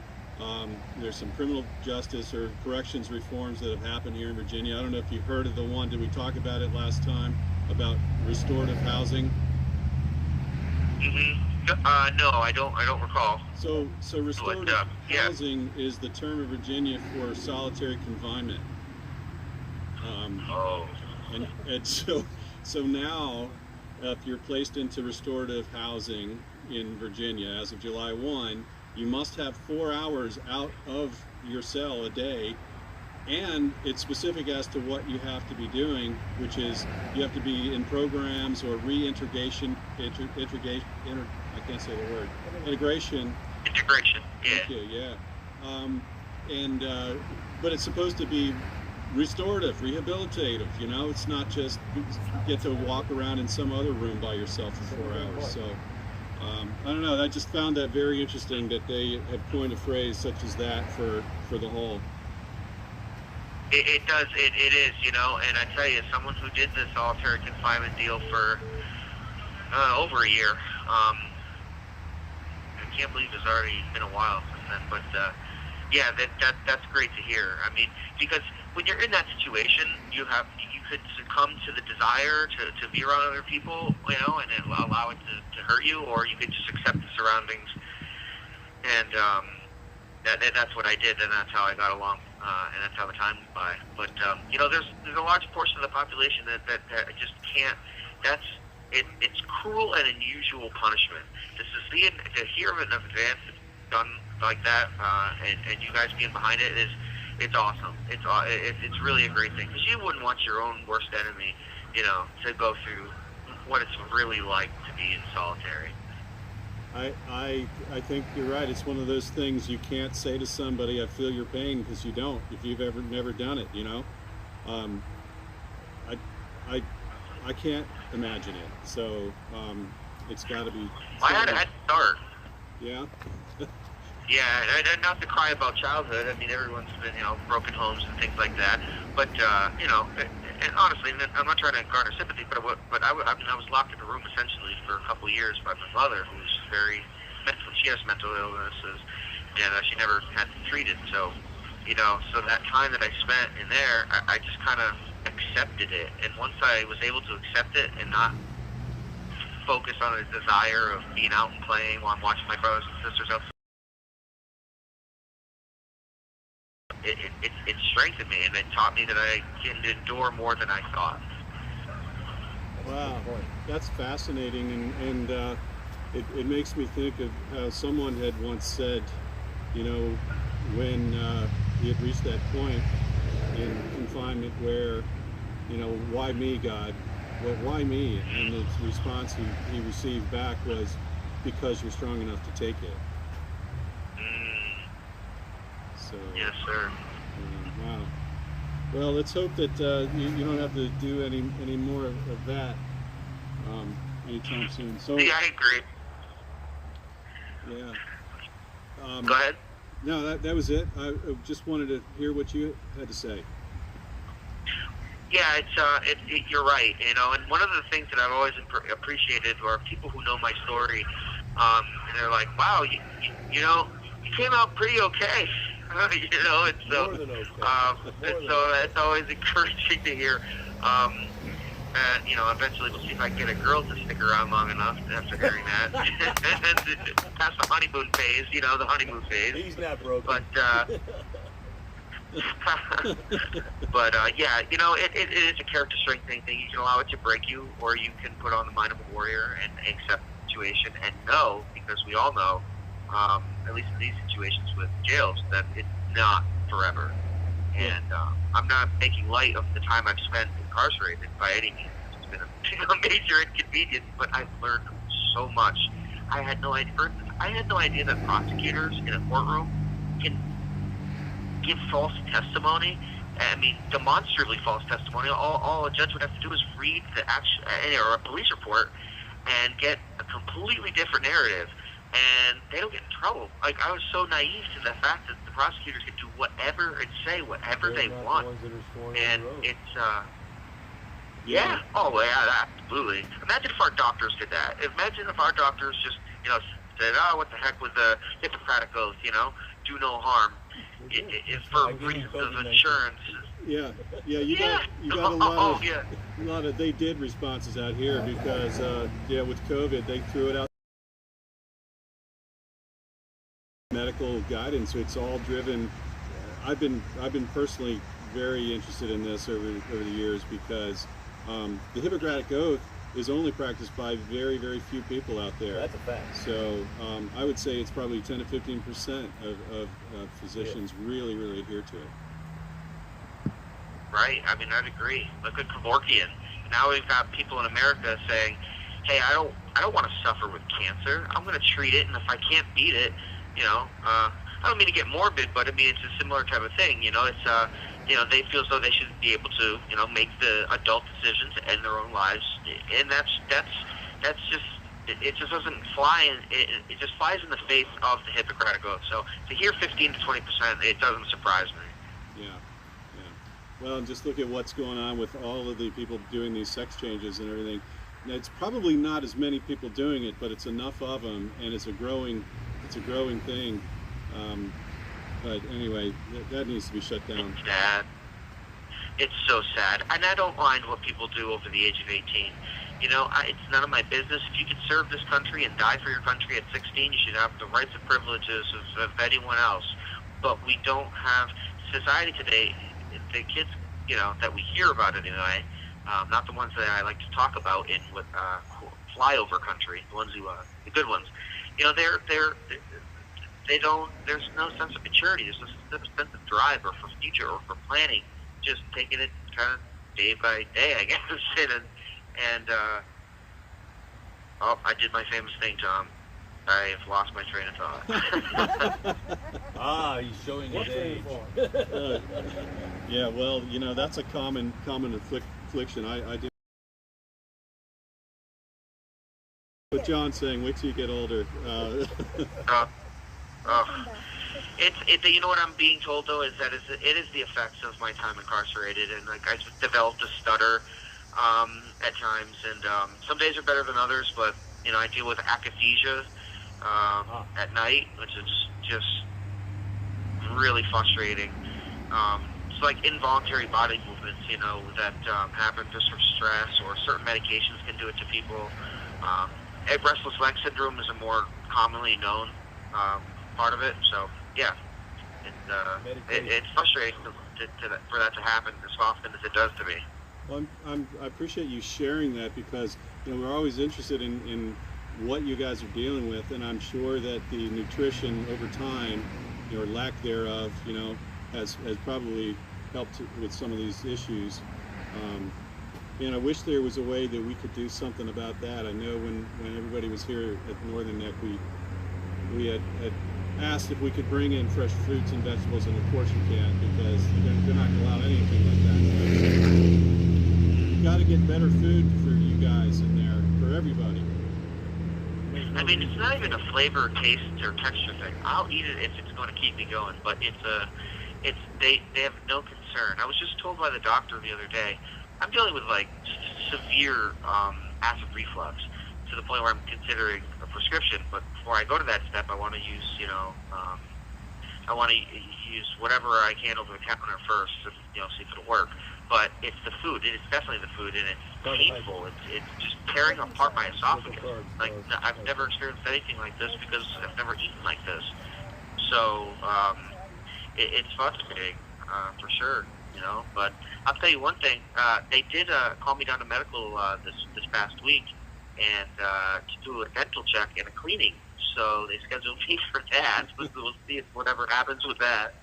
There's some criminal justice or corrections reforms that have happened here in Virginia. I don't know if you heard of the one. Did we talk about it last time about restorative housing? Mhm. No, I don't recall. So restorative yeah. housing is the term in Virginia for solitary confinement. Oh. And so now, if you're placed into restorative housing in Virginia as of July 1, you must have 4 hours out of your cell a day, and it's specific as to what you have to be doing, which is you have to be in programs or reintegration, I can't say the word, integration. Integration, yeah. Thank you, yeah. But it's supposed to be restorative, rehabilitative, you know? It's not just get to walk around in some other room by yourself for 4 hours. So, I don't know, I just found that very interesting that they have coined a phrase such as that for the whole. It does, it is, you know, and I tell you, someone who did this solitary confinement deal for over a year, I can't believe it's already been a while since then, but yeah, that's great to hear. I mean, because when you're in that situation, you could succumb to the desire to be around other people, you know, and allow it to hurt you, or you could just accept the surroundings, and that's what I did, and that's how I got along, and that's how the time went by. But you know, there's a large portion of the population that just can't. It's cruel and unusual punishment. To hear of an event done like that, and you guys being behind it it's awesome. It's really a great thing, because you wouldn't want your own worst enemy, you know, to go through what it's really like to be in solitary. I think you're right. It's one of those things you can't say to somebody, I feel your pain, because you don't, if you've never done it, you know. I can't imagine it. So it's got to be. I had to start. Yeah. Yeah, and not to cry about childhood. I mean, everyone's been, you know, broken homes and things like that. But you know, and honestly, I'm not trying to garner sympathy, but I mean, I was locked in a room essentially for a couple of years by my mother, who's very mental. She has mental illnesses, and she never had them treated. So, you know, so that time that I spent in there, I just kind of accepted it. And once I was able to accept it and not focus on the desire of being out and playing while I'm watching my brothers and sisters outside, it strengthened me, and it taught me that I can endure more than I thought. Wow, that's fascinating, and it makes me think of how someone had once said, you know, when he had reached that point in confinement where, you know, why me, God? Well, why me? And the response he received back was, because you're strong enough to take it. So, yes, sir. Wow. Well, let's hope that you don't have to do any more of that anytime soon. So, yeah, I agree. Yeah. Go ahead. No, that was it. I just wanted to hear what you had to say. Yeah, you're right, you know, and one of the things that I've always appreciated are people who know my story, and they're like, wow, you know, you came out pretty okay. You know, and so, More than okay. So that's always encouraging to hear. And, you know, eventually we'll see if I can get a girl to stick around long enough after hearing that. And past the honeymoon phase, you know, the honeymoon phase. He's not broken. But, yeah, you know, it is a character strengthening thing. You can allow it to break you, or you can put on the mind of a warrior and accept the situation and know, because we all know, at least in these situations with jails, that it's not forever. And I'm not making light of the time I've spent incarcerated by any means. It's been a major inconvenience, but I've learned so much. I had no idea. I had no idea that prosecutors in a courtroom can give false testimony. I mean, demonstrably false testimony. All a judge would have to do is read the actual or a police report and get a completely different narrative, and they don't get in trouble. Like, I was so naive to the fact that the prosecutors can do whatever and say whatever they want, and it's yeah. Oh yeah, absolutely. Imagine if our doctors did that. Imagine if our doctors just, you know, said, "Oh, what the heck with the Hippocratic oath? You know, do no harm." It's for reasons of insurance. Yeah, you got a lot of they did responses out here because with COVID they threw it out. medical guidance. It's all driven. I've been personally very interested in this over the years because the Hippocratic Oath is only practiced by very, very few people out there. That's a fact. So I would say it's probably 10 to 15% of physicians really, really adhere to it. Right. I mean, I'd agree. Look at Kevorkian. Now we've got people in America saying, "Hey, I don't want to suffer with cancer. I'm going to treat it, and if I can't beat it, I don't mean to get morbid, but I mean it's a similar type of thing. It's they feel as though they should be able to, make the adult decisions to end their own lives, and that's just it just doesn't fly in, it just flies in the face of the Hippocratic Oath. So to hear 15 to 20%, it doesn't surprise me. Yeah. Well, and just look at what's going on with all of the people doing these sex changes and everything. Now, it's probably not as many people doing it, but it's enough of them, and it's a growing thing. But anyway, that needs to be shut down. It's sad. It's so sad. And I don't mind what people do over the age of 18. It's none of my business. If you could serve this country and die for your country at 16, you should have the rights and privileges of anyone else. But we don't have society today. The kids, that we hear about anyway, not the ones that I like to talk about in with flyover country, the ones who, the good ones. They don't. There's no sense of maturity. There's no sense of drive or for future or for planning. Just taking it kind of day by day, I guess. And I did my famous thing, Tom. I have lost my train of thought. He's showing his age. Yeah, well, that's a common affliction. I do. But John's saying, wait till you get older. It's you know what I'm being told though is that it is the effects of my time incarcerated, and like I developed a stutter at times, and some days are better than others, but I deal with akathisia at night, which is just really frustrating. It's like involuntary body movements, that happen just from stress, or certain medications can do it to people. Restless leg syndrome is a more commonly known part of it. So yeah, it's frustrating for that to happen as often as it does to me. Well, I appreciate you sharing that because we're always interested in what you guys are dealing with, and I'm sure that the nutrition over time, or lack thereof, has probably helped with some of these issues. And I wish there was a way that we could do something about that. I know when everybody was here at Northern Neck, we had asked if we could bring in fresh fruits and vegetables in a portion can because they're not going to allow anything like that. You've got to get better food for you guys in there, for everybody. I mean, it's not even a flavor, taste, or texture thing. I'll eat it if it's going to keep me going, but they have no concern. I was just told by the doctor the other day, I'm dealing with like severe acid reflux to the point where I'm considering a prescription. But before I go to that step, I want to use, use whatever I can over the counter first, to, see if it'll work. But it's the food. It's definitely the food, and it's painful. It's just tearing apart my esophagus. Like I've never experienced anything like this because I've never eaten like this. So it's frustrating for sure. But I'll tell you one thing. They did call me down to medical this past week, and to do a dental check and a cleaning. So they scheduled me for that. We'll see if whatever happens with that.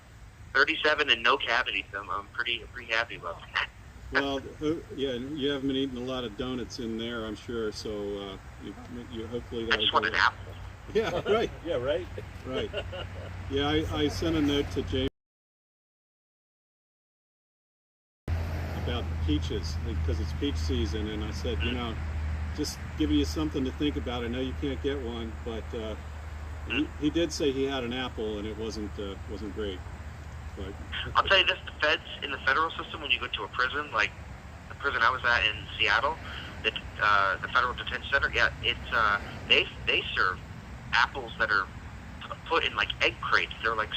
37 and no cavities. I'm pretty happy about that. Well, yeah, you haven't been eating a lot of donuts in there, I'm sure. So you hopefully I that'll just go want an well. apple. Yeah, right. Yeah, right. Right. Yeah, I sent a note to James about peaches because it's peach season, and I said, just giving you something to think about. I know you can't get one, but he did say he had an apple, and it wasn't great. But I'll tell you this: the feds in the federal system, when you go to a prison, like the prison I was at in Seattle, the federal detention center, they serve apples that are put in like egg crates. They're like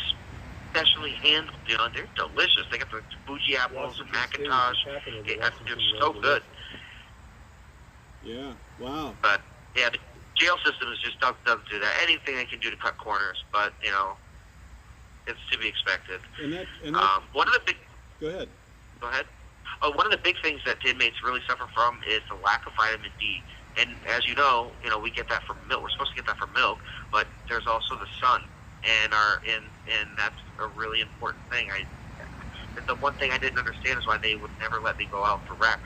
specially handled. They're delicious. They got the Fuji apples and Macintosh. They're so good. yeah, wow. But yeah, the jail system is just doesn't do that. Anything they can do to cut corners, but it's to be expected. And that One of the big go ahead. Go ahead. One of the big things that inmates really suffer from is the lack of vitamin D. And as you know, we get that from milk. We're supposed to get that from milk, but there's also the sun, and that's a really important thing. The one thing I didn't understand is why they would never let me go out for rec.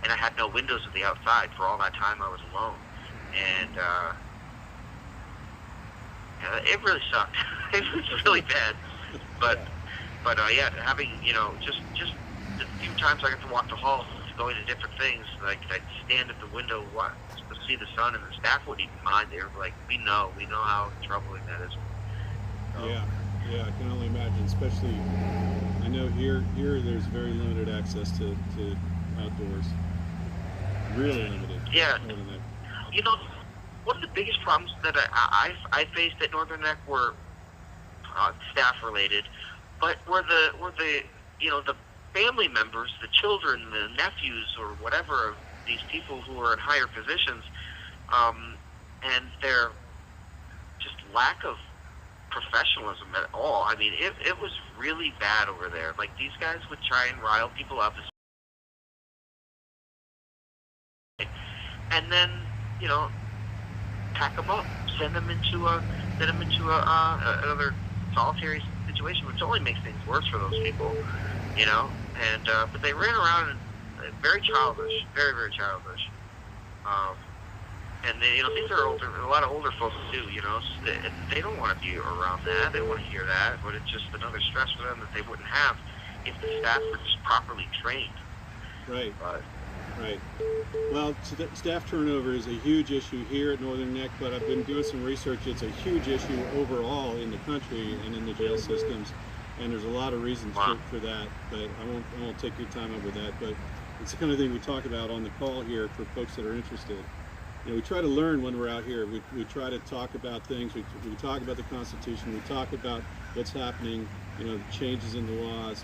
And I had no windows at the outside for all that time I was alone, and it really sucked. It was really bad, but yeah, having just the few times I got to walk the halls, going to different things, like I'd stand at the window to see the sun, and the staff wouldn't even mind. They were like, we know how troubling that is. So, Yeah, I can only imagine. Especially, I know here there's very limited access to outdoors. Really limited. Yeah. More than that. One of the biggest problems that I faced at Northern Neck were staff related, but were the family members, the children, the nephews, or whatever of these people who are in higher positions, and their just lack of professionalism at all. I mean, it was really bad over there. Like, these guys would try and rile people up, and then pack them up, send them into another solitary situation, which only makes things worse for those people, And but they ran around and very childish, very, very childish. And these are a lot of older folks too. So they don't want to be around that. They don't want to hear that. But it's just another stress for them that they wouldn't have if the staff were just properly trained. Right. But, Right. Well, staff turnover is a huge issue here at Northern Neck, but I've been doing some research. It's a huge issue overall in the country and in the jail systems, and there's a lot of reasons for that, but I won't take your time over that, but it's the kind of thing we talk about on the call here for folks that are interested. We try to learn when we're out here. We try to talk about things. We talk about the Constitution. We talk about what's happening, the changes in the laws.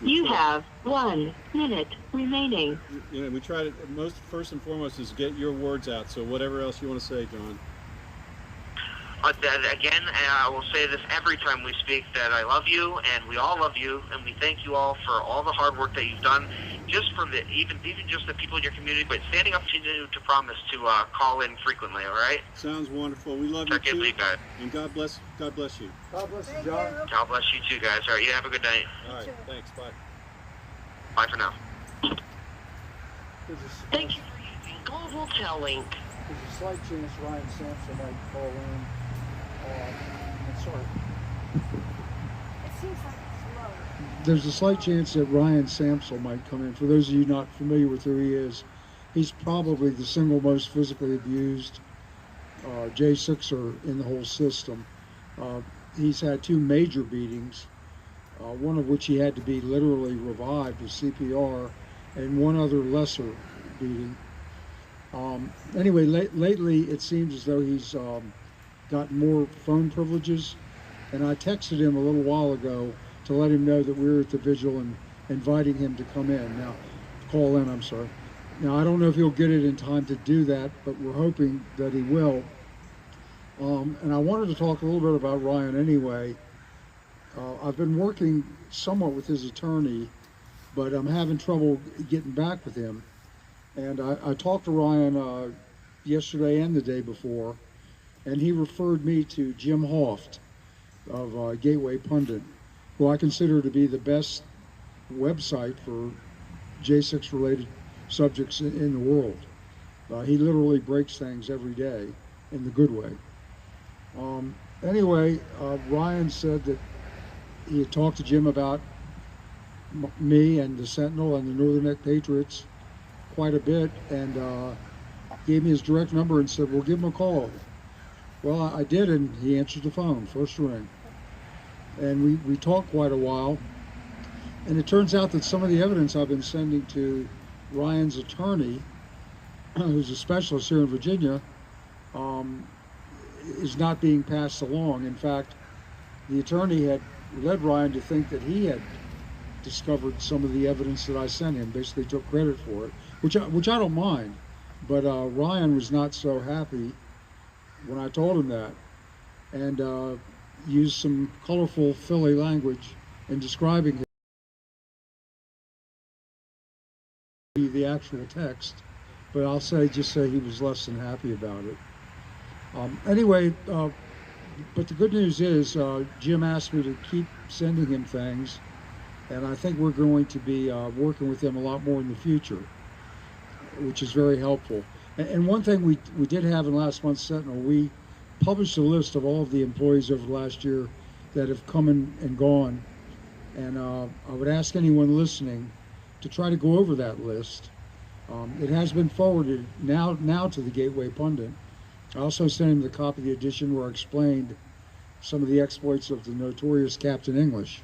You have 1 minute remaining. We try to, first and foremost, is get your words out. So whatever else you want to say, John. Again, I will say this every time we speak, that I love you, and we all love you, and we thank you all for all the hard work that you've done, just for even just the people in your community, but standing up to promise to call in frequently, all right? Sounds wonderful. We love Check you in, too. guys. And God bless you. God bless you, Thank John. you. God bless you too, guys. All right, you have a good night. All right, Sure. thanks. Bye. Bye for now. There's a, Thank you for using Global Tel Link. there's a slight chance Ryan Sampson might call in. Sorry. It seems like it's low. There's a slight chance that Ryan Sampson might come in. For those of you not familiar with who he is, he's probably the single most physically abused J6er in the whole system. He's had 2 major beatings, one of which he had to be literally revived with CPR, and one other lesser beating. Anyway, lately it seems as though he's gotten more phone privileges, and I texted him a little while ago to let him know that we were at the vigil and inviting him to come in. Now, call in, I'm sorry. Now, I don't know if he'll get it in time to do that, but we're hoping that he will. And I wanted to talk a little bit about Ryan anyway. I've been working somewhat with his attorney, but I'm having trouble getting back with him. And I talked to Ryan yesterday and the day before, and he referred me to Jim Hoft of Gateway Pundit, who I consider to be the best website for J6 related subjects in the world. He literally breaks things every day in the good way. Anyway, Ryan said that he had talked to Jim about me and the Sentinel and the Northern Neck Patriots quite a bit, and gave me his direct number and said, well, give him a call. Well, I did, and he answered the phone, first ring. And we talked quite a while, and it turns out that some of the evidence I've been sending to Ryan's attorney, who's a specialist here in Virginia, is not being passed along. In fact, the attorney had led Ryan to think that he had discovered some of the evidence that I sent him, basically took credit for it, which I don't mind. But Ryan was not so happy when I told him that. And used some colorful Philly language in describing the actual text, but I'll just say he was less than happy about it. Anyway, but the good news is Jim asked me to keep sending him things, and I think we're going to be working with him a lot more in the future, which is very helpful. And one thing we did have in last month's Sentinel, we published a list of all of the employees over the last year that have come and gone, and I would ask anyone listening to try to go over that list. It has been forwarded now to the Gateway Pundit. I also sent him the copy of the edition where I explained some of the exploits of the notorious Captain English,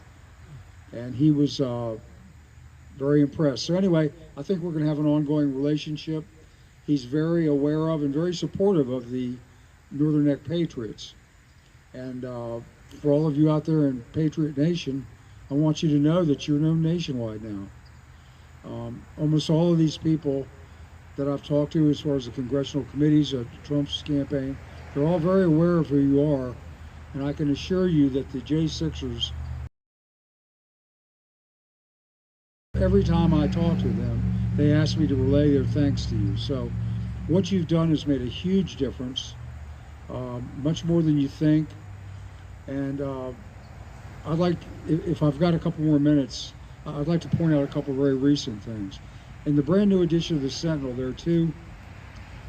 and he was very impressed. So anyway, I think we're going to have an ongoing relationship. He's very aware of and very supportive of the Northern Neck Patriots. And for all of you out there in Patriot Nation, I want you to know that you're known nationwide now. Almost all of these people that I've talked to as far as the congressional committees of Trump's campaign, they're all very aware of who you are, and I can assure you that the J6ers, every time I talk to them, they ask me to relay their thanks to you. So what you've done has made a huge difference, much more than you think. And I'd like, if I've got a couple more minutes, I'd like to point out a couple of very recent things. In the brand new edition of the Sentinel, there are two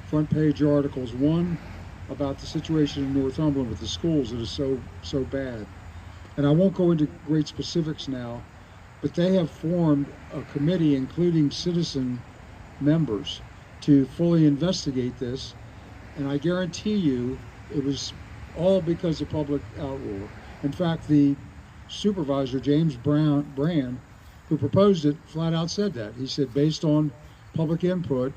front page articles. One about the situation in Northumberland with the schools that is so bad. And I won't go into great specifics now, but they have formed a committee, including citizen members, to fully investigate this. And I guarantee you it was all because of public outroar. In fact, the supervisor, James Brand, who proposed it, flat out said that. He said based on public input,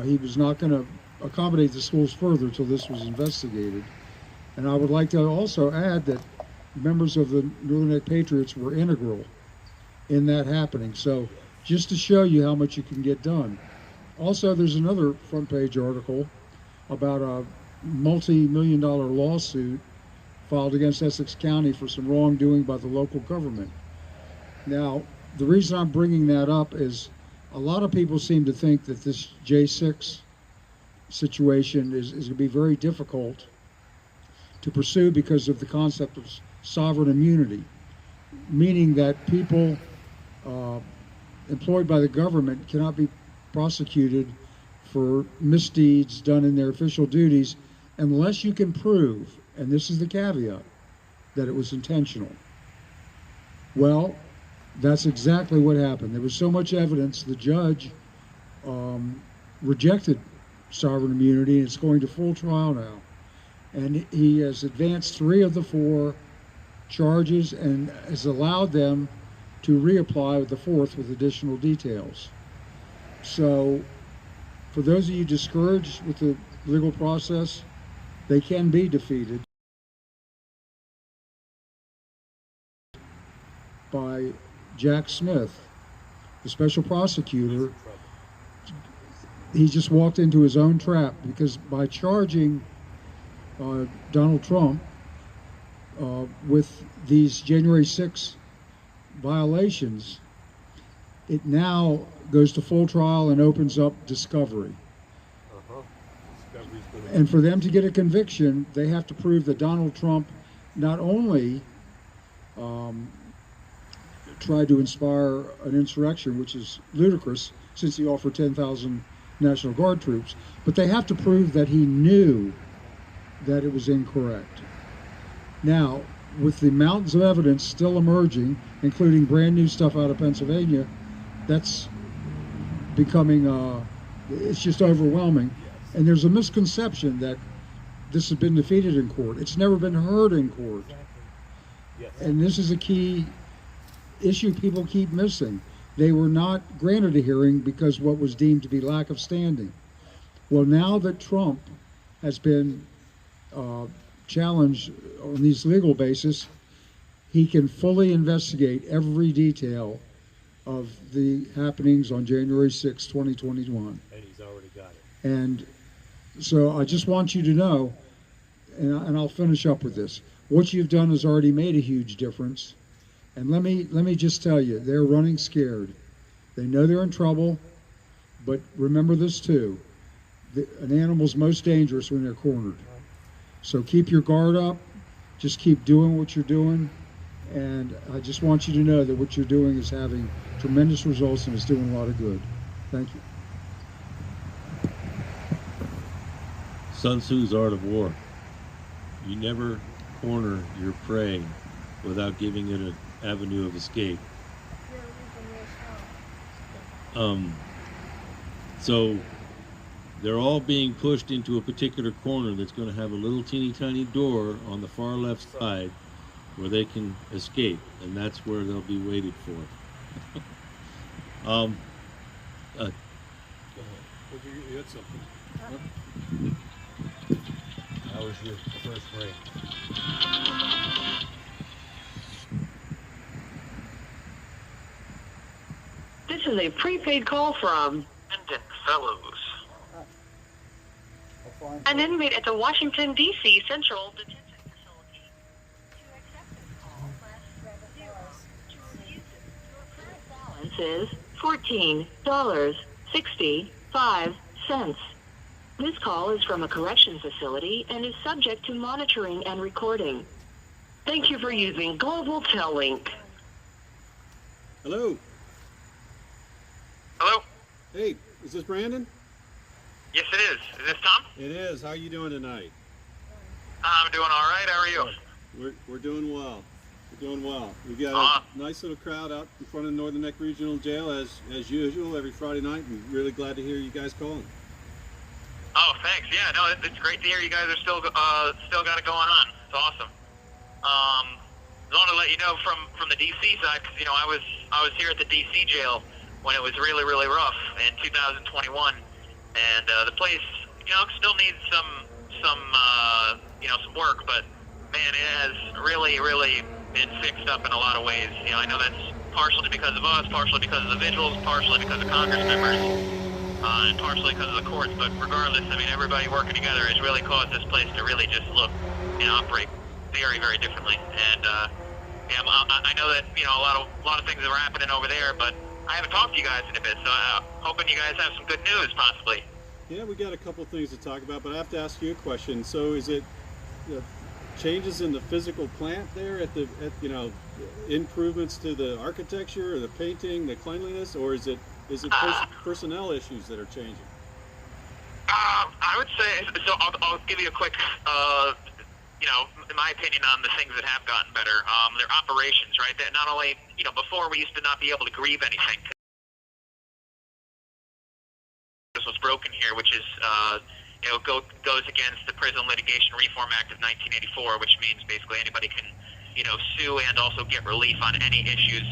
he was not going to accommodate the schools further until this was investigated. And I would like to also add that members of the Northern Neck Patriots were integral in that happening. So just to show you how much you can get done. Also, there's another front page article about a multi-million-dollar lawsuit filed against Essex County for some wrongdoing by the local government. Now, the reason I'm bringing that up is a lot of people seem to think that this J6 situation is going to be very difficult to pursue because of the concept of sovereign immunity, meaning that people employed by the government cannot be prosecuted for misdeeds done in their official duties unless you can prove, and this is the caveat, that it was intentional. Well, that's exactly what happened. There was so much evidence, the judge rejected sovereign immunity, and it's going to full trial now. And he has advanced 3 of the 4 charges and has allowed them to reapply with the 4th with additional details. So for those of you discouraged with the legal process, they can be defeated by Jack Smith, the special prosecutor. He just walked into his own trap, because by charging Donald Trump with these January 6 violations, it now goes to full trial and opens up discovery. And for them to get a conviction, they have to prove that Donald Trump not only tried to inspire an insurrection, which is ludicrous since he offered 10,000 National Guard troops, but they have to prove that he knew that it was incorrect. Now, with the mountains of evidence still emerging, including brand new stuff out of Pennsylvania, that's becoming, it's just overwhelming. And there's a misconception that this has been defeated in court. It's never been heard in court. And this is a key issue people keep missing. They were not granted a hearing because what was deemed to be lack of standing. Well, now that Trump has been challenged on these legal basis, he can fully investigate every detail of the happenings on January 6, 2021. And he's already got it. And so I just want you to know, and I'll finish up with this. what you've done has already made a huge difference. And let me just tell you, they're running scared. They know they're in trouble, but remember this too. An animal's most dangerous when they're cornered. So keep your guard up. Just keep doing what you're doing. And I just want you to know that what you're doing is having tremendous results and it's doing a lot of good. Thank you. Sun Tzu's Art of War. You never corner your prey without giving it an avenue of escape. So they're all being pushed into a particular corner that's going to have a little teeny tiny door on the far left side where they can escape, and that's where they'll be waited for. Go ahead. You had something. How was your first break? This is a prepaid call from Brendan Fellows. an inmate at the Washington, D.C. Central Detention Facility. To accept this call, press 0. To refuse it, your current balance is $14.65. This call is from a correction facility and is subject to monitoring and recording. Thank you for using Global Tellink. Hello. Hello? Hey, is this Brandon? Yes, it is. Is this Tom? It is. How are you doing tonight? I'm doing all right. How are you? We're doing well. We're doing well. We've got a nice little crowd out in front of Northern Neck Regional Jail as usual every Friday night. I'm really glad to hear you guys calling. Oh, thanks. Yeah, no, it's great to hear you guys are still got it going on. It's awesome. I want to let you know from the DC side, because I was here at the DC jail when it was really rough in 2021, and the place still needs some work, but man, it has really been fixed up in a lot of ways. I know that's partially because of us, partially because of the vigils, partially because of Congress members, and partially because of the courts. But regardless, everybody working together has really caused this place to really just look and operate very differently. And I know that a lot of things that were happening over there, but I haven't talked to you guys in a bit, so hoping you guys have some good news possibly. Yeah, we got a couple things to talk about, but I have to ask you a question. So is it changes in the physical plant there at improvements to the architecture or the painting, the cleanliness, or is it personnel issues that are changing? I would say, so I'll give you a quick, in my opinion on the things that have gotten better. Their operations, right? That not only, before we used to not be able to grieve anything. This was broken here, which is, goes against the Prison Litigation Reform Act of 1984, which means basically anybody can, sue and also get relief on any issues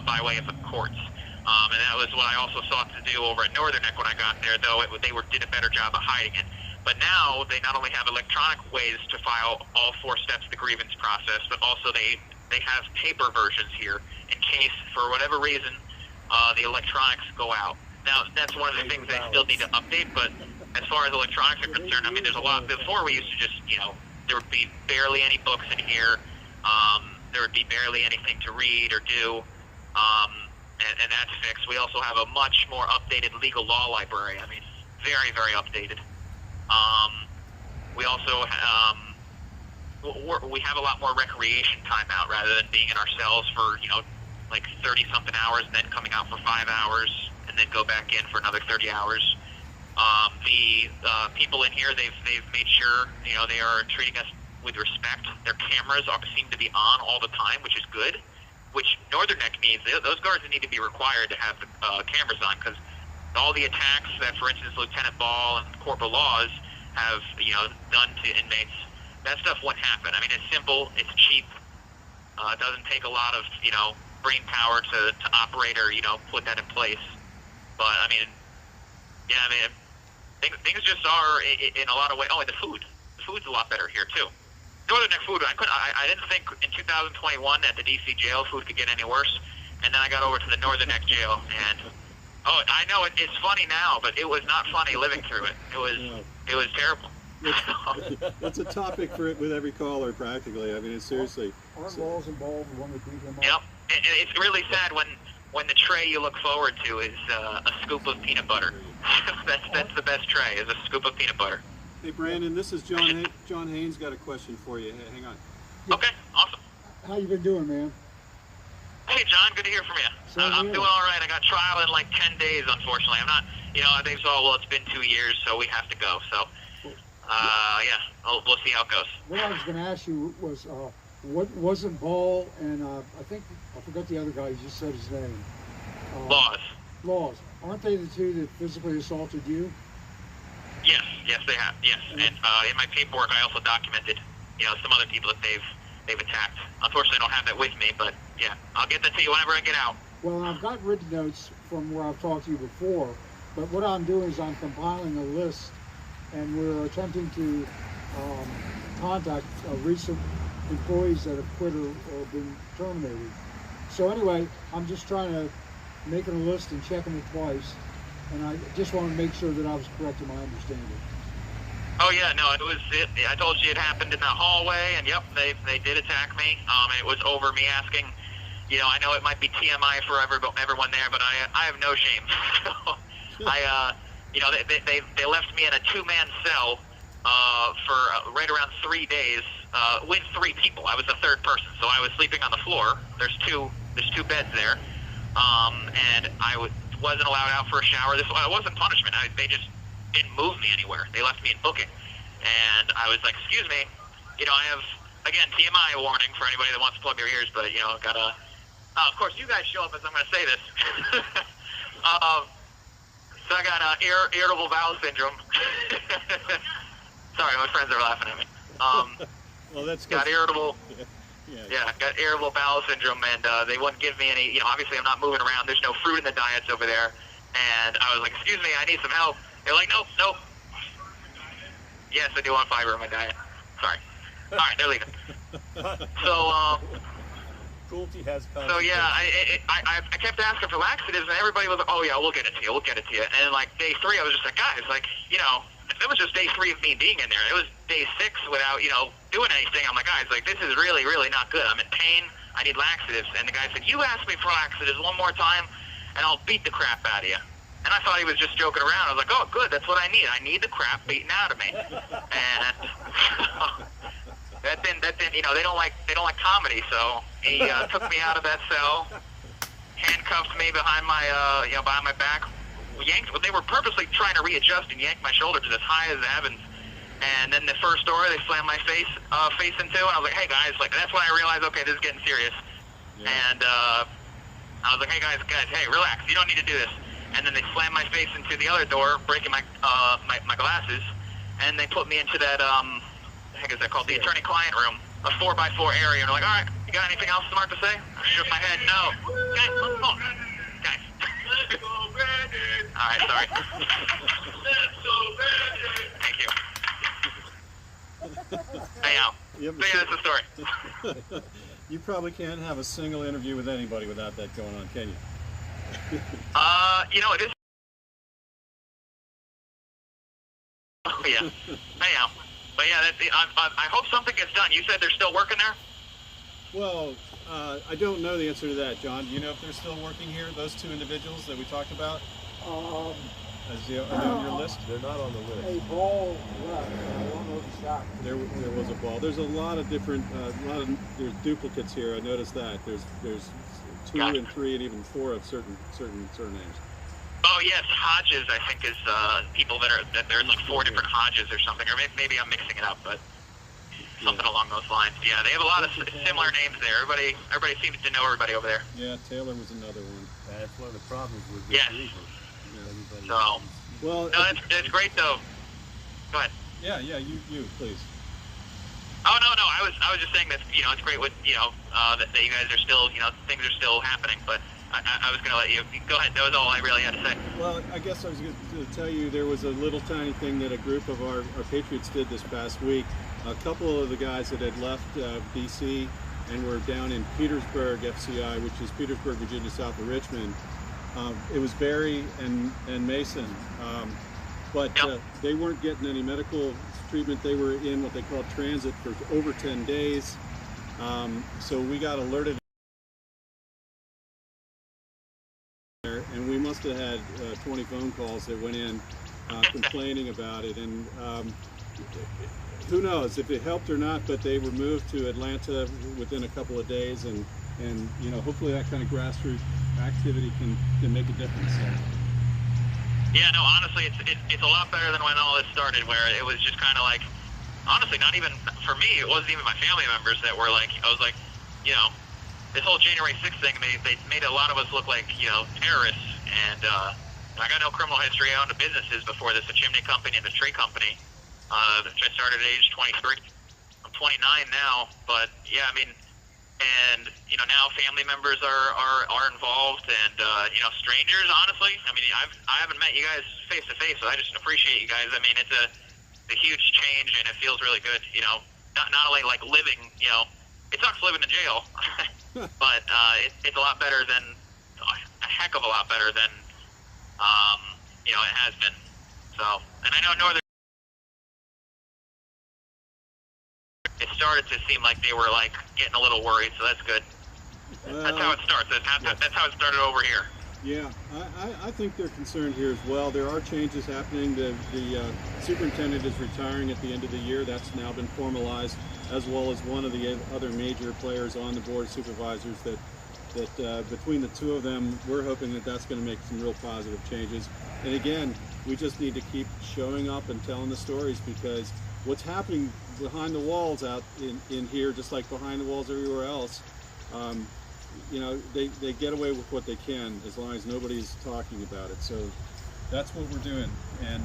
by way of the courts. And that was what I also sought to do over at Northern Neck when I got there, though they did a better job of hiding it. But now they not only have electronic ways to file all 4 steps of the grievance process, but also they have paper versions here in case, for whatever reason, the electronics go out. Now, that's one of the things they still need to update, but as far as electronics are concerned, there's a lot. Before we used to just, there would be barely any books in here. There would be barely anything to read or do. And that's fixed. We also have a much more updated legal law library. Very updated. We also we have a lot more recreation time out rather than being in our cells for 30-something hours and then coming out for 5 hours and then go back in for another 30 hours. The people in here, they've made sure they are treating us with respect. Their cameras seem to be on all the time, which is good. Which Northern Neck needs. Those guards need to be required to have the cameras on, because all the attacks that, for instance, Lieutenant Ball and Corporal Laws have, done to inmates, that stuff wouldn't happen. It's simple, it's cheap, it doesn't take a lot of, brain power to operate or, put that in place. But, things just are in a lot of ways. Oh, and the food. The food's a lot better here, too. Northern Neck food, I didn't think in 2021 at the DC jail food could get any worse. And then I got over to the Northern Neck jail, and I know it's funny now, but it was not funny living through it. It was terrible. That's a topic with every caller practically. I mean, it's seriously. Aren't laws involved the one that beat him up? Yep. And it's really sad when the tray you look forward to is a scoop of peanut butter. that's the best tray, is a scoop of peanut butter. Hey, Brandon, this is John. John Haynes got a question for you. Hey, hang on. Yeah. Okay, awesome. How you been doing, man? Hey, John, good to hear from you. Same I'm here. doing all right. I got trial in like 10 days, unfortunately. I'm not, they saw, well, it's been 2 years, so we have to go. So, yeah, we'll see how it goes. What I was going to ask you was, what wasn't Ball and I forgot the other guy. You just said his name. Laws. Laws. Aren't they the two that physically assaulted you? Yes, they have. Yes, and in my paperwork, I also documented, some other people that they've attacked. Unfortunately, I don't have that with me, but yeah, I'll get that to you whenever I get out. Well, I've got written notes from where I've talked to you before, but what I'm doing is I'm compiling a list, and we're attempting to contact recent employees that have quit or been terminated. So anyway, I'm just trying to make a list and checking it twice, and I just want to make sure that I was correct in my understanding. Oh yeah, no, I told you it happened in the hallway, and yep, they did attack me. And it was over me asking. I know it might be TMI for everyone there, but I have no shame. They left me in a 2-man cell for right around 3 days with 3 people. I was the third person, so I was sleeping on the floor. There's two beds there, and I wasn't allowed out for a shower. It wasn't punishment. They just didn't move me anywhere. They left me in booking, and I was like, "Excuse me, I have again TMI warning for anybody that wants to plug their ears, but gotta." Of course, you guys show up as I'm going to say this. So I got irritable bowel syndrome. Sorry, my friends are laughing at me. Well, that's got irritable. Yeah. Got irritable bowel syndrome, and they wouldn't give me any. Obviously, I'm not moving around. There's no fruit in the diets over there, and I was like, "Excuse me, I need some help." They're like, "Nope." Yes, I do want fiber in my diet. Sorry. All right, they're leaving. So, Cruelty has so consequences. yeah, I kept asking for laxatives, and everybody was like, "Oh yeah, we'll get it to you. And then like day 3, I was just like, guys, like, it was just day 3 of me being in there. It was day 6 without, doing anything. I'm like, guys, like, this is really, really not good. I'm in pain. I need laxatives. And the guy said, you ask me for laxatives one more time, and I'll beat the crap out of you. And I thought he was just joking around. I was like, oh, good, that's what I need. I need the crap beaten out of me. And that didn't, they don't like comedy. So he took me out of that cell, handcuffed me behind my, behind my back. They were purposely trying to readjust and yank my shoulder to as high as the heavens. And then the first door, they slammed my face into, and I was like, hey guys, like, that's when I realized, okay, this is getting serious. Yeah. And I was like, hey guys, hey, relax, you don't need to do this. And then they slammed my face into the other door, breaking my glasses, and they put me into that, the heck is that called? The attorney-client room, a 4x4 area. And they're like, all right, you got anything else smart to say? I shook my head, no. Guys, let's go. Guys. All right, sorry. Thank you. Anyhow, so yeah, that's the story. You probably can't have a single interview with anybody without that going on, can you? It is. Oh, yeah. Anyhow, but yeah, I hope something gets done. You said they're still working there? Well, I don't know the answer to that, John. Do you know if they're still working here, those 2 individuals that we talked about? Are they on your list? They're not on the list. A Ball left. I don't know if shot. There was a Ball. There's a lot of different, there's duplicates here. I noticed that. There's 2 and 3 and even 4 of certain names. Oh yes, Hodges. I think is people that there's like 4 different Hodges or something, or maybe I'm mixing it up, but something along those lines. Yeah, they have a lot of similar names there. Everybody seems to know everybody over there. Yeah, Taylor was another one. That's one of the problems with this region. So, well, no, it's great though. Go ahead. Yeah, you please. Oh no, I was just saying that it's great with that you guys are still things are still happening, but I was gonna let you go ahead. That was all I really had to say. Well, I guess I was going to tell you there was a little tiny thing that a group of our Patriots did this past week. A couple of the guys that had left BC and were down in Petersburg, FCI, which is Petersburg, Virginia, south of Richmond. It was Barry and Mason, but they weren't getting any medical treatment. They were in what they call transit for over 10 days. So we got alerted there, and we must have had 20 phone calls that went in complaining about it. And who knows if it helped or not, but they were moved to Atlanta within a couple of days, and you know, hopefully that kind of grassroots activity can make a difference. So. Yeah, no, honestly, it's a lot better than when all this started, where it was just kind of like, honestly, not even, for me, it wasn't even my family members that were like, I was like, you know, this whole January 6th thing, they made a lot of us look like, you know, terrorists, and I got no criminal history. I owned businesses before this, a chimney company and a tree company, which I started at age 23. I'm 29 now, but yeah, I mean, and you know, now family members are involved, and you know, strangers, honestly, I mean, I haven't met you guys face to face, so I just appreciate you guys. I mean, it's a huge change, and it feels really good, you know, not only like living, you know, it sucks living in jail, but it's a lot better than, a heck of a lot better than, you know, it has been. So, and I know Northern, it started to seem like they were like getting a little worried, so that's good. That's how it starts. That's how it started over here. Yeah, I think they're concerned here as well. There are changes happening. The superintendent is retiring at the end of the year. That's now been formalized, as well as one of the other major players on the board of supervisors that between the two of them, we're hoping that that's going to make some real positive changes. And again, we just need to keep showing up and telling the stories, because what's happening behind the walls out in here, just like behind the walls everywhere else, you know, they get away with what they can as long as nobody's talking about it. So that's what we're doing, and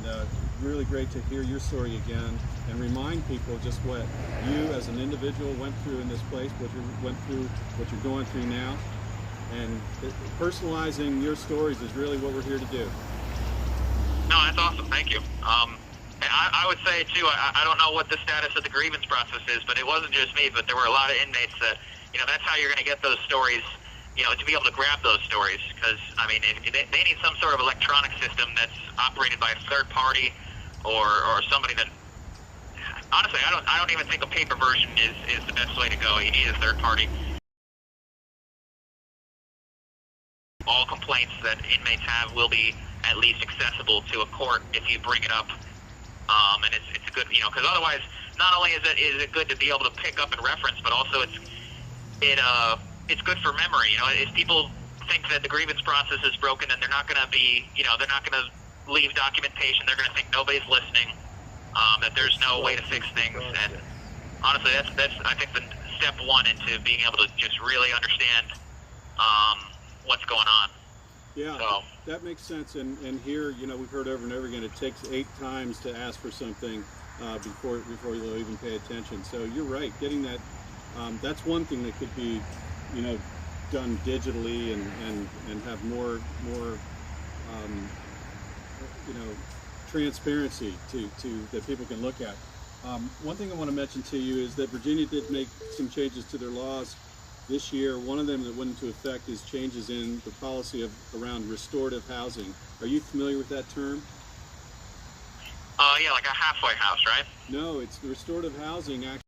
really great to hear your story again and remind people just what you as an individual went through in this place, what you're going through now, and personalizing your stories is really what we're here to do. No, that's awesome. Thank you. I would say too, I don't know what the status of the grievance process is, but it wasn't just me, but there were a lot of inmates that, you know, that's how you're going to get those stories, you know, to be able to grab those stories, because, I mean, they need some sort of electronic system that's operated by a third party or somebody that, honestly, I don't even think a paper version is the best way to go. You need a third party. All complaints that inmates have will be at least accessible to a court if you bring it up. And it's a good, you know, because otherwise, not only is it good to be able to pick up and reference, but also it's good for memory. You know, if people think that the grievance process is broken and they're not going to be, you know, they're not going to leave documentation, they're going to think nobody's listening, that there's no way to fix things. And honestly, that's I think the step one into being able to just really understand what's going on. Yeah, so that makes sense. And here, you know, we've heard over and over again, it takes 8 times to ask for something before you'll even pay attention. So you're right, getting that, that's one thing that could be, you know, done digitally and have more you know, transparency to that people can look at. One thing I want to mention to you is that Virginia did make some changes to their laws this year. One of them that went into effect is changes in the policy around restorative housing. Are you familiar with that term? Yeah, like a halfway house, right? No, it's the restorative housing actually.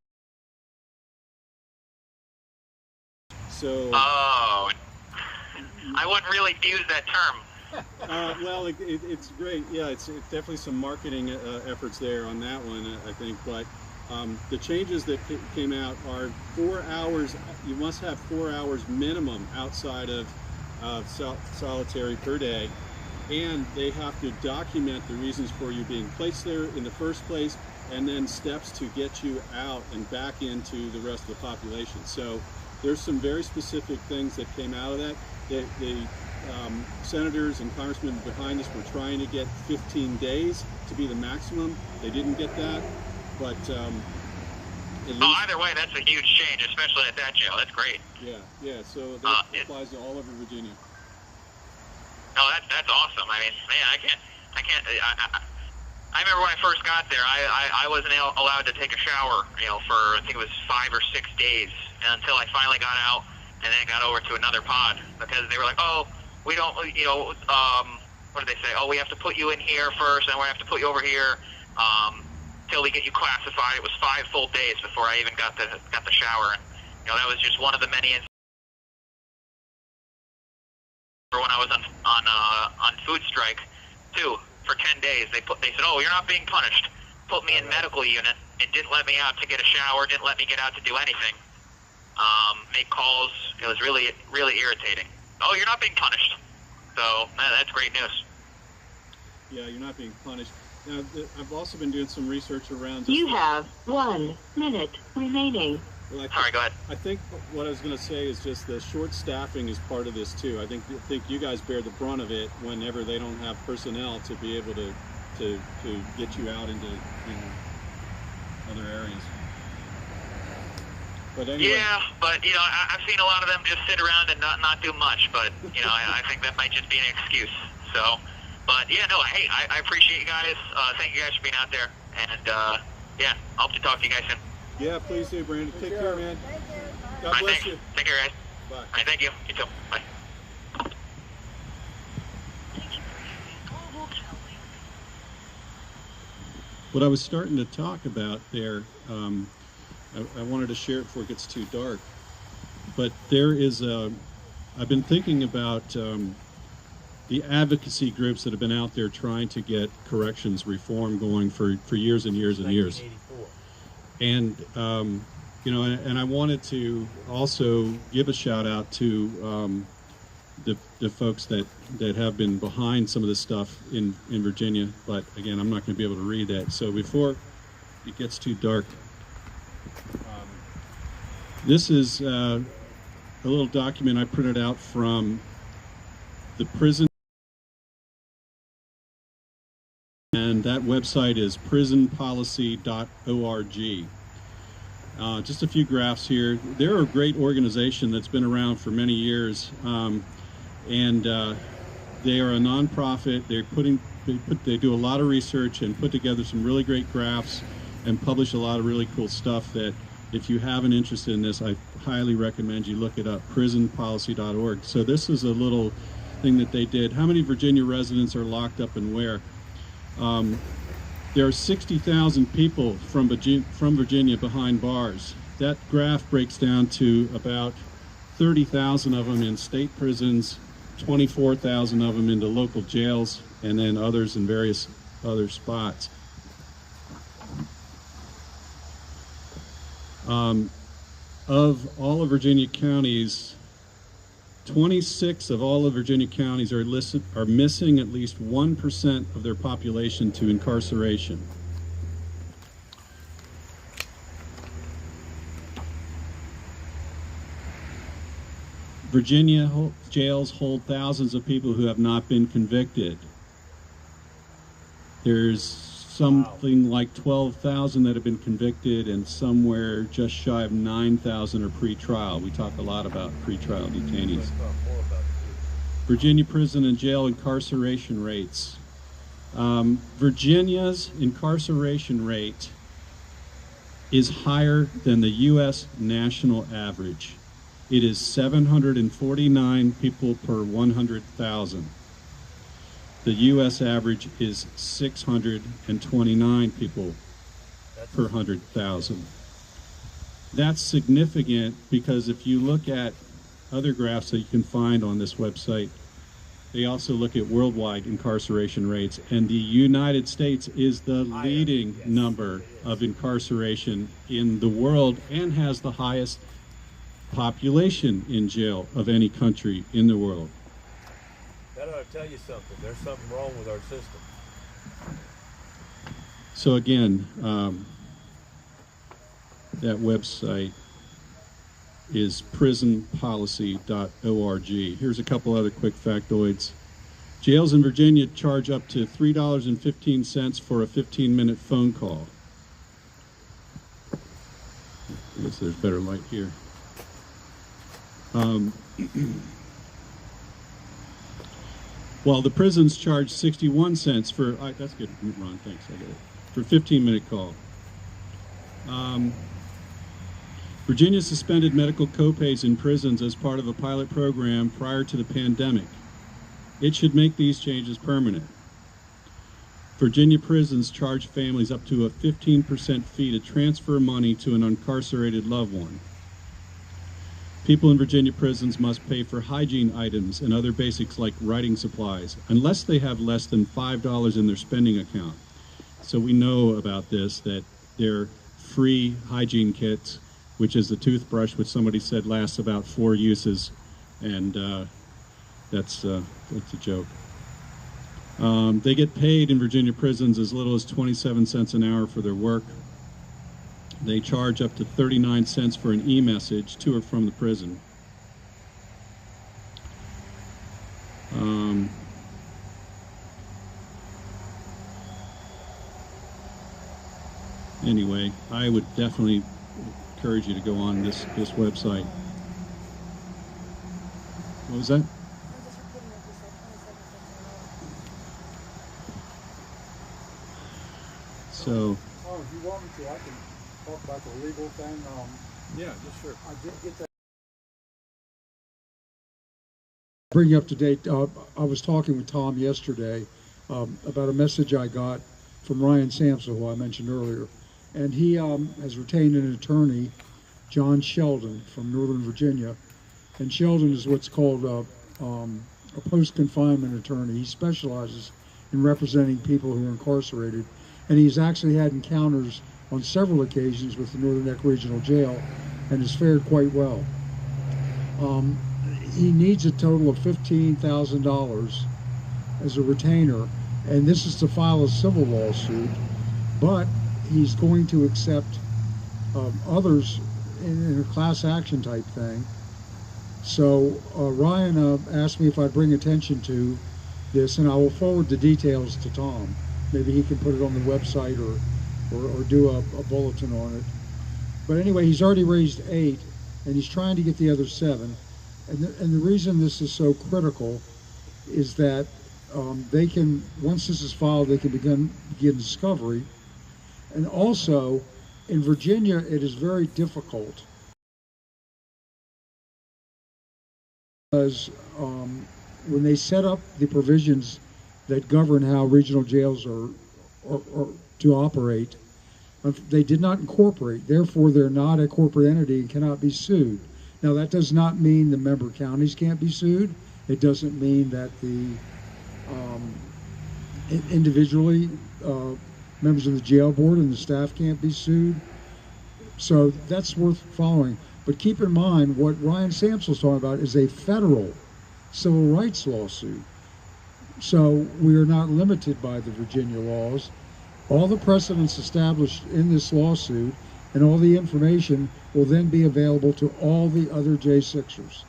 So. Oh, I wouldn't really use that term. Well, it's great. Yeah, it's definitely some marketing efforts there on that one, I think. But the changes that came out are 4 hours. You must have 4 hours minimum outside of solitary per day, and they have to document the reasons for you being placed there in the first place, and then steps to get you out and back into the rest of the population. So there's some very specific things that came out of that. The senators and congressmen behind us were trying to get 15 days to be the maximum. They didn't get that, but either way, that's a huge change, especially at that jail. That's great. Yeah. So that applies to all over Virginia. No, that's awesome. I mean, man, I can't. I remember when I first got there, I wasn't allowed to take a shower, you know, for I think it was 5 or 6 days until I finally got out and then got over to another pod, because they were like, oh, we don't, you know, what did they say? Oh, we have to put you in here first, and we have to put you over here. till we get you classified. It was 5 full days before I even got the shower. And, that was just one of the many instances. When I was on food strike, too, for 10 days, they said, "Oh, you're not being punished." Put me in medical unit and didn't let me out to get a shower. Didn't let me get out to do anything. Make calls. It was really, really irritating. Oh, you're not being punished. So that's great news. Yeah, you're not being punished. Now, I've also been doing some research around. You have 1 minute remaining. Well, Sorry, go ahead. I think what I was going to say is just the short staffing is part of this too. I think you guys bear the brunt of it whenever they don't have personnel to be able to get you out into other areas. But anyway. Yeah, but I've seen a lot of them just sit around and not do much. But I think that might just be an excuse. So, but yeah, no, hey, I appreciate you guys. Thank you guys for being out there, and yeah, I hope to talk to you guys soon. Yeah, please do, Brandon. Take care, man. Thank you. Bye. God All right, bless thanks. you. Take care, guys. Bye. All right, thank you. You too. Bye. What I was starting to talk about there, I wanted to share it before it gets too dark. But there is I've been thinking about the advocacy groups that have been out there trying to get corrections reform going for years and years and years. 1984. And and I wanted to also give a shout out to the folks that have been behind some of this stuff in Virginia. But again, I'm not going to be able to read that. So before it gets too dark, this is a little document I printed out from the prison. And that website is prisonpolicy.org. Just a few graphs here. They're a great organization that's been around for many years, and they are a nonprofit. They do a lot of research and put together some really great graphs and publish a lot of really cool stuff that, if you have an interest in this, I highly recommend you look it up, prisonpolicy.org. So this is a little thing that they did. How many Virginia residents are locked up and where? There are 60,000 people from Virginia behind bars. That graph breaks down to about 30,000 of them in state prisons, 24,000 of them into local jails, and then others in various other spots. Of all of Virginia counties, 26 of all of Virginia counties are missing at least 1% of their population to incarceration. Virginia jails hold thousands of people who have not been convicted. There's something like 12,000 that have been convicted, and somewhere just shy of 9,000 are pre-trial. We talk a lot about pre-trial detainees. Virginia prison and jail incarceration rates. Virginia's incarceration rate is higher than the U.S. national average. It is 749 people per 100,000. The U.S. average is 629 people per 100,000. That's significant because if you look at other graphs that you can find on this website, they also look at worldwide incarceration rates, and the United States is the leading number of incarceration in the world and has the highest population in jail of any country in the world. That ought to tell you something. There's something wrong with our system. So again, that website is prisonpolicy.org. Here's a couple other quick factoids. Jails in Virginia charge up to $3.15 for a 15-minute phone call. I guess there's better light here. While the prisons charge 61 cents for, that's good, Ron, thanks, I get it, for a 15-minute call. Virginia suspended medical copays in prisons as part of a pilot program prior to the pandemic. It should make these changes permanent. Virginia prisons charge families up to a 15% fee to transfer money to an incarcerated loved one. People in Virginia prisons must pay for hygiene items and other basics like writing supplies, unless they have less than $5 in their spending account. So we know about this, that they're free hygiene kits, which is a toothbrush, which somebody said lasts about 4 uses, and that's a joke. They get paid in Virginia prisons as little as 27 cents an hour for their work. They charge up to 39 cents for an e-message to or from the prison. Anyway, I would definitely encourage you to go on this website. What was that? I'm just repeating what you said, 27 cents an hour. So, Oh, if you want me to, I can talk about the legal thing. Yeah, just sure. I did get that. Bring you up to date. I was talking with Tom yesterday about a message I got from Ryan Sampson, who I mentioned earlier. And he has retained an attorney, John Sheldon, from Northern Virginia. And Sheldon is what's called a post-confinement attorney. He specializes in representing people who are incarcerated. And he's actually had encounters on several occasions with the Northern Neck Regional Jail and has fared quite well. He needs a total of $15,000 as a retainer, and this is to file a civil lawsuit, but he's going to accept others in a class action type thing. So Ryan asked me if I'd bring attention to this, and I will forward the details to Tom. Maybe he can put it on the website or do a bulletin on it. But anyway, he's already raised 8, and he's trying to get the other 7. And the reason this is so critical is that they can, once this is filed, they can begin discovery. And also, in Virginia, it is very difficult because when they set up the provisions that govern how regional jails are to operate, they did not incorporate. Therefore, they're not a corporate entity and cannot be sued. Now, that does not mean the member counties can't be sued. It doesn't mean that the individually members of the jail board and the staff can't be sued. So that's worth following. But keep in mind, what Ryan Sampson's talking about is a federal civil rights lawsuit. So we are not limited by the Virginia laws. All the precedents established in this lawsuit and all the information will then be available to all the other J6ers.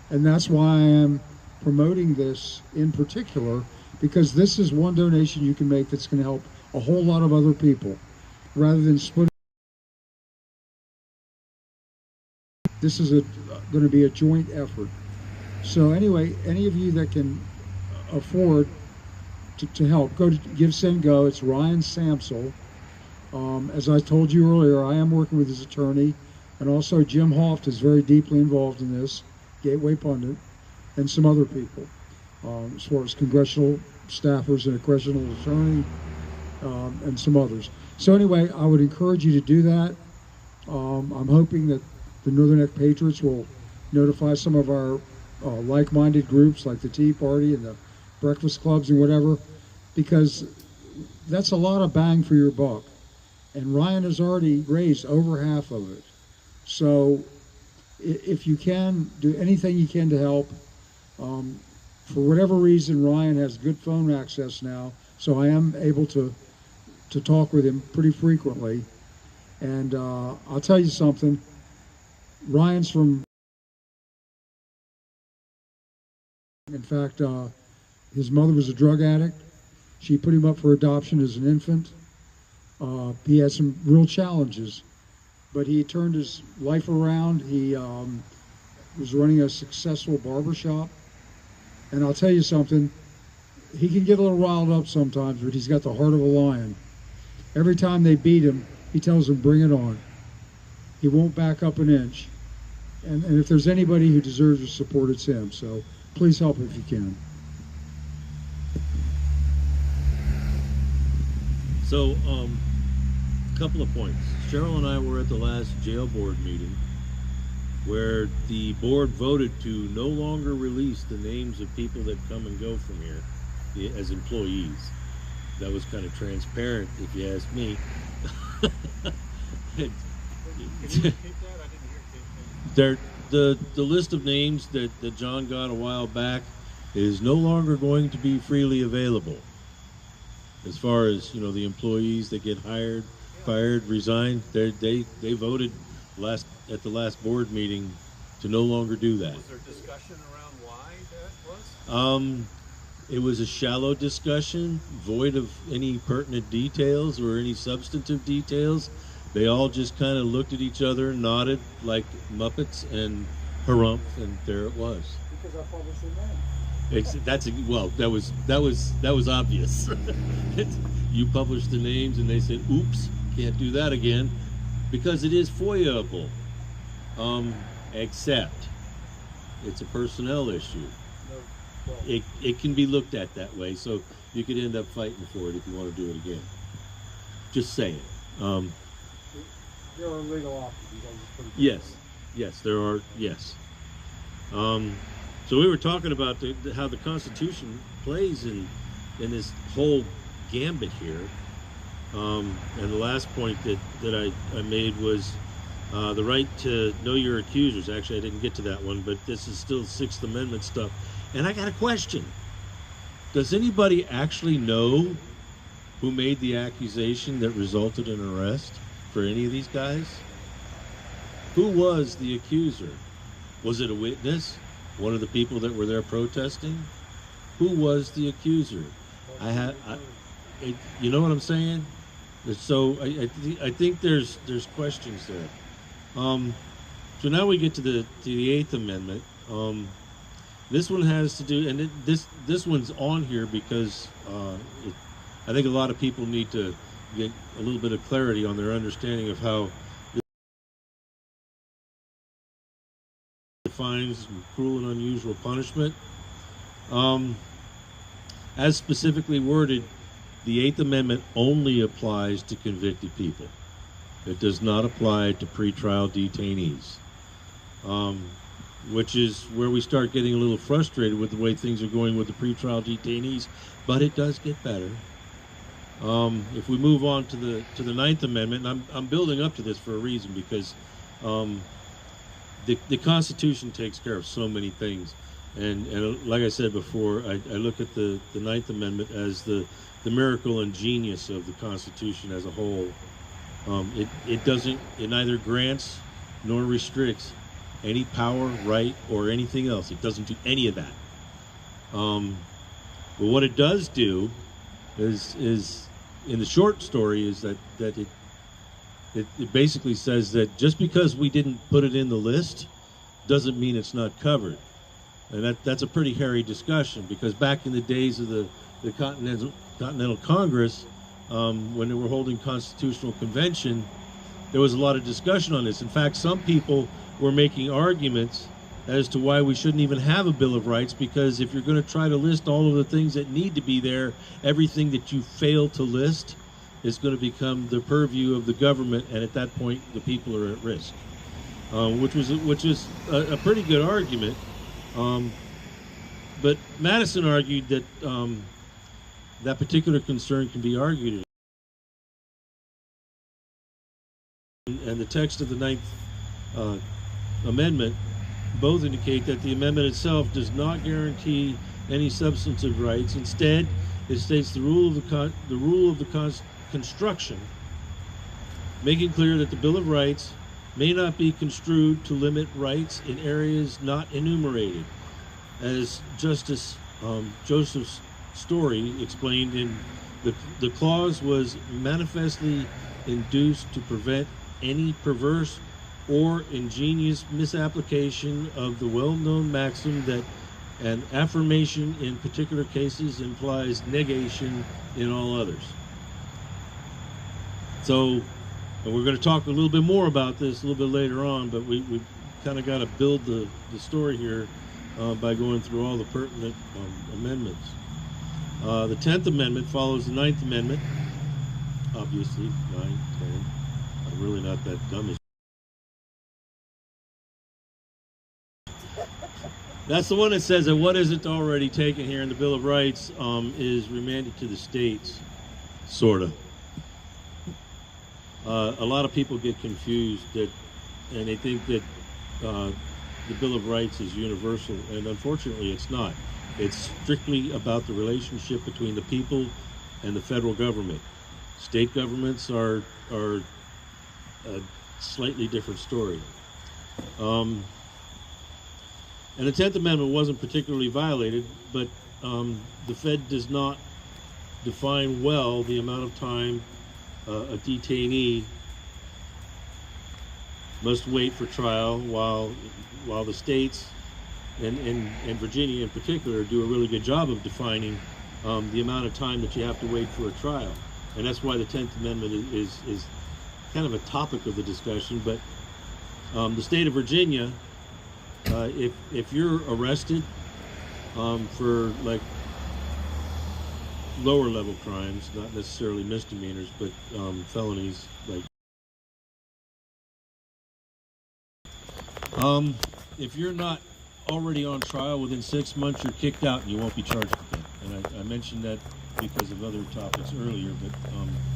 And that's why I am promoting this in particular, because this is one donation you can make that's going to help a whole lot of other people, rather than splitting. This is going to be a joint effort. So anyway, any of you that can afford to help, go to Give, Send, Go. It's Ryan Sampson. As I told you earlier, I am working with his attorney, and also Jim Hoft is very deeply involved in this, Gateway Pundit, and some other people, as far as congressional staffers and a congressional attorney, and some others. So anyway, I would encourage you to do that. I'm hoping that the Northern Neck Patriots will notify some of our like-minded groups like the Tea Party and the breakfast clubs and whatever, because that's a lot of bang for your buck. And Ryan has already raised over half of it. So if you can, do anything you can to help. For whatever reason, Ryan has good phone access now, so I am able to talk with him pretty frequently. And I'll tell you something, Ryan's from, in fact, his mother was a drug addict. She put him up for adoption as an infant. He had some real challenges, but he turned his life around. He was running a successful barbershop. And I'll tell you something, he can get a little riled up sometimes, but he's got the heart of a lion. Every time they beat him, he tells them, bring it on. He won't back up an inch. And if there's anybody who deserves your support, it's him. So please help if you can. So, couple of points. Cheryl and I were at the last jail board meeting where the board voted to no longer release the names of people that come and go from here as employees. That was kind of transparent, if you ask me. Can you repeat that? I didn't hear. The list of names that John got a while back is no longer going to be freely available. As far as, you know, the employees that get hired, fired, resigned, they voted at the last board meeting to no longer do that. Was there discussion around why that was? It was a shallow discussion, void of any pertinent details or any substantive details. They all just kind of looked at each other, nodded like Muppets, and harumph, and there it was. Because I published the name. That was obvious. You published the names, and they said, "Oops, can't do that again," because it is FOIA-able. Except it's a personnel issue. It can be looked at that way, so you could end up fighting for it if you want to do it again. Just saying. There are legal options. Yes, there are. Yes. So we were talking about how the Constitution plays in this whole gambit here. And the last point that I made was the right to know your accusers. Actually, I didn't get to that one, but this is still Sixth Amendment stuff. And I got a question. Does anybody actually know who made the accusation that resulted in arrest for any of these guys? Who was the accuser? Was it a witness? One of the people that were there protesting? Who was the accuser? You know what I'm saying? So I think there's questions there. So now we get to the Eighth Amendment. This one has to do, and this one's on here because I think a lot of people need to get a little bit of clarity on their understanding of how this defines cruel and unusual punishment. As specifically worded, the Eighth Amendment only applies to convicted people. It does not apply to pretrial detainees, which is where we start getting a little frustrated with the way things are going with the pretrial detainees, but it does get better. If we move on to the Ninth Amendment, and I'm building up to this for a reason, because the Constitution takes care of so many things, and like I said before, I look at the Ninth Amendment as the miracle and genius of the Constitution as a whole. It neither grants nor restricts any power, right, or anything else. It doesn't do any of that. But what it does do is in the short story is that it basically says that just because we didn't put it in the list doesn't mean it's not covered. And that's a pretty hairy discussion, because back in the days of the Continental Congress, when they were holding Constitutional Convention, there was a lot of discussion on this. In fact, some people were making arguments as to why we shouldn't even have a Bill of Rights, because if you're going to try to list all of the things that need to be there, everything that you fail to list is going to become the purview of the government, and at that point, the people are at risk. Which is a pretty good argument. But Madison argued that that particular concern can be argued, and the text of the Ninth Amendment both indicate that the amendment itself does not guarantee any substantive rights. Instead, it states the rule of the construction, making clear that the Bill of Rights may not be construed to limit rights in areas not enumerated. As Justice Joseph Story explained, in the clause was manifestly induced to prevent any perverse or ingenious misapplication of the well-known maxim that an affirmation in particular cases implies negation in all others. So, and we're going to talk a little bit more about this a little bit later on, but we kind of got to build the story here by going through all the pertinent amendments. The 10th Amendment follows the 9th Amendment obviously, 9, 10. I'm really not that dumb as. That's the one that says that what isn't already taken here in the Bill of Rights is remanded to the states, sort of. A lot of people get confused and they think that the Bill of Rights is universal, and unfortunately it's not. It's strictly about the relationship between the people and the federal government. State governments are a slightly different story. And the 10th Amendment wasn't particularly violated, but the Fed does not define well the amount of time a detainee must wait for trial, while the states and Virginia in particular do a really good job of defining the amount of time that you have to wait for a trial. And that's why the 10th Amendment is kind of a topic of the discussion. But the state of Virginia, if you're arrested for like lower level crimes, not necessarily misdemeanors, but felonies, like if you're not already on trial within 6 months, you're kicked out and you won't be charged again. And I mentioned that because of other topics earlier, but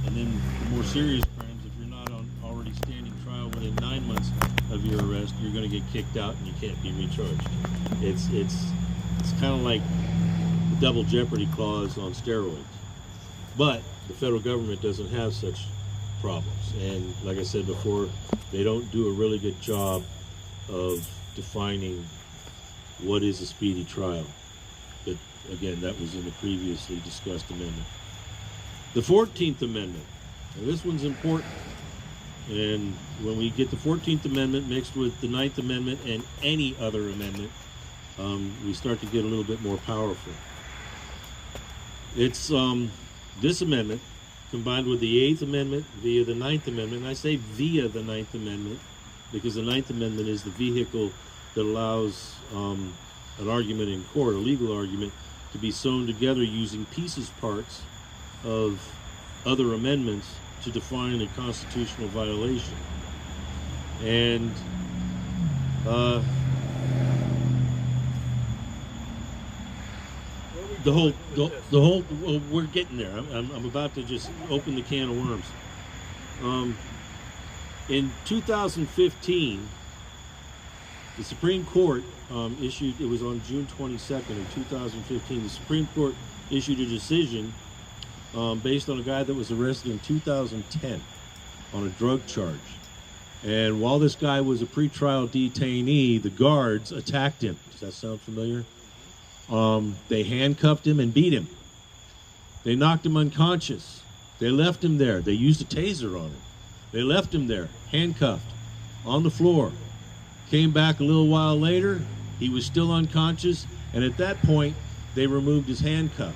and then the more serious crimes, if you're not on already standing trial within 9 months of your arrest, you're going to get kicked out and you can't be recharged. It's kind of like the double jeopardy clause on steroids. But the federal government doesn't have such problems. And like I said before, they don't do a really good job of defining what is a speedy trial. But again, that was in the previously discussed amendment. The 14th Amendment. Now this one's important. And when we get the 14th Amendment mixed with the 9th Amendment and any other amendment, we start to get a little bit more powerful. It's this amendment combined with the 8th Amendment via the 9th Amendment. And I say via the 9th Amendment because the 9th Amendment is the vehicle that allows an argument in court, a legal argument, to be sewn together using parts of other amendments to define a constitutional violation. And the whole, well, we're getting there. I'm about to just open the can of worms. In 2015, the Supreme Court issued, it was on June 22nd of 2015, the Supreme Court issued a decision based on a guy that was arrested in 2010 on a drug charge. And while this guy was a pretrial detainee, the guards attacked him. Does that sound familiar? They handcuffed him and beat him. They knocked him unconscious. They left him there. They used a taser on him. They left him there, handcuffed, on the floor. Came back a little while later, he was still unconscious, and at that point, they removed his handcuffs.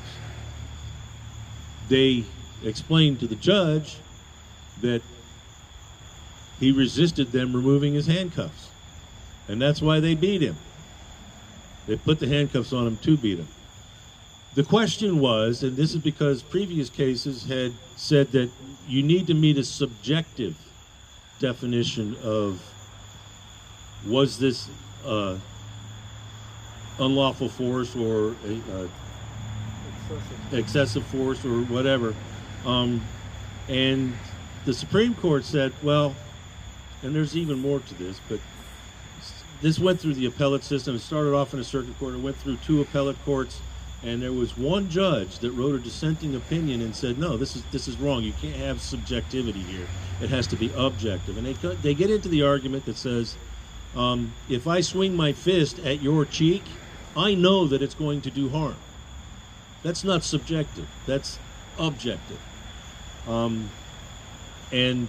They explained to the judge that he resisted them removing his handcuffs, and that's why they beat him. They put the handcuffs on him to beat him. The question was, and this is because previous cases had said that you need to meet a subjective definition of, was this unlawful force or excessive force or whatever. And the Supreme Court said, well, and there's even more to this, but this went through the appellate system. It started off in a circuit court. It went through 2 appellate courts, and there was one judge that wrote a dissenting opinion and said, no, this is wrong. You can't have subjectivity here. It has to be objective. And they get into the argument that says, if I swing my fist at your cheek, I know that it's going to do harm. That's not subjective. That's objective. And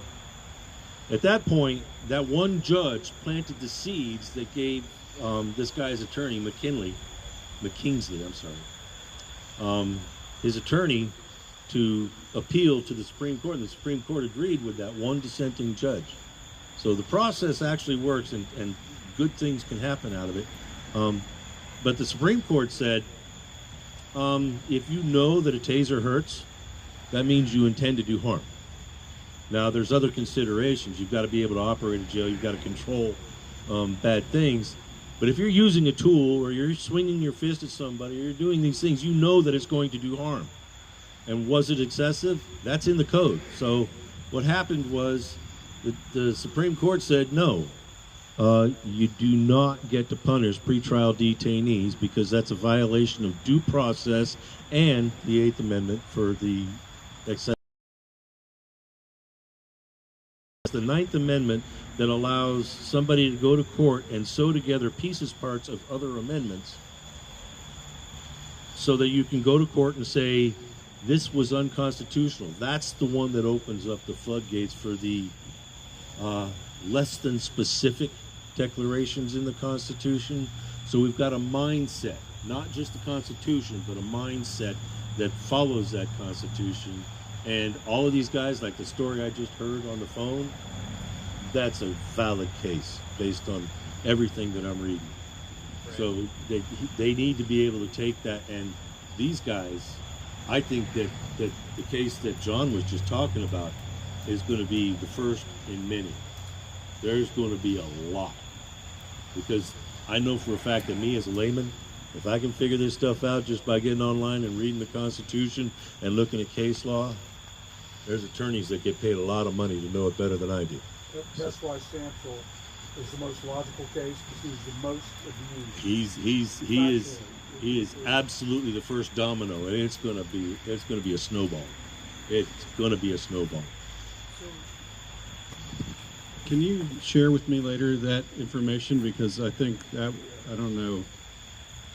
at that point, that one judge planted the seeds that gave this guy's attorney, McKingsley, his attorney, to appeal to the Supreme Court, and the Supreme Court agreed with that one dissenting judge. So the process actually works, and good things can happen out of it. But the Supreme Court said, if you know that a taser hurts, that means you intend to do harm. Now, there's other considerations. You've got to be able to operate a jail. You've got to control bad things. But if you're using a tool or you're swinging your fist at somebody or you're doing these things, you know that it's going to do harm. And was it excessive? That's in the code. So what happened was the Supreme Court said, no, you do not get to punish pretrial detainees because that's a violation of due process and the Eighth Amendment for the excessive. It's the Ninth Amendment that allows somebody to go to court and sew together parts of other amendments so that you can go to court and say, this was unconstitutional. That's the one that opens up the floodgates for the less than specific declarations in the Constitution. So we've got a mindset, not just the Constitution, but a mindset that follows that Constitution. And all of these guys, like the story I just heard on the phone, that's a valid case based on everything that I'm reading. So they need to be able to take that, and these guys, I think that the case that John was just talking about is going to be the first in many. There's going to be a lot, because I know for a fact that me as a layman, if I can figure this stuff out just by getting online and reading the Constitution and looking at case law, there's attorneys that get paid a lot of money to know it better than I do. That's why Sample is the most logical case, because he's the most abused. He is absolutely the first domino, and it's gonna be a snowball. It's gonna be a snowball. Can you share with me later that information, because I think that, I don't know,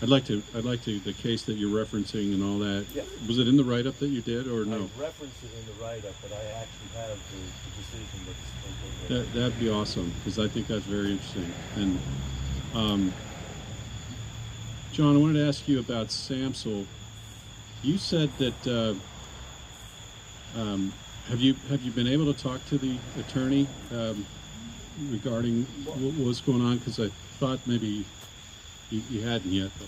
I'd like to the case that you're referencing and all that. Yeah. Was it in the write-up that you did, or no? I referenced it in the write-up, but I actually have the decision that's That'd be awesome, because I think that's very interesting. And John, I wanted to ask you about Samsel. You said that have you been able to talk to the attorney regarding what was going on? Because I thought maybe you hadn't yet. But.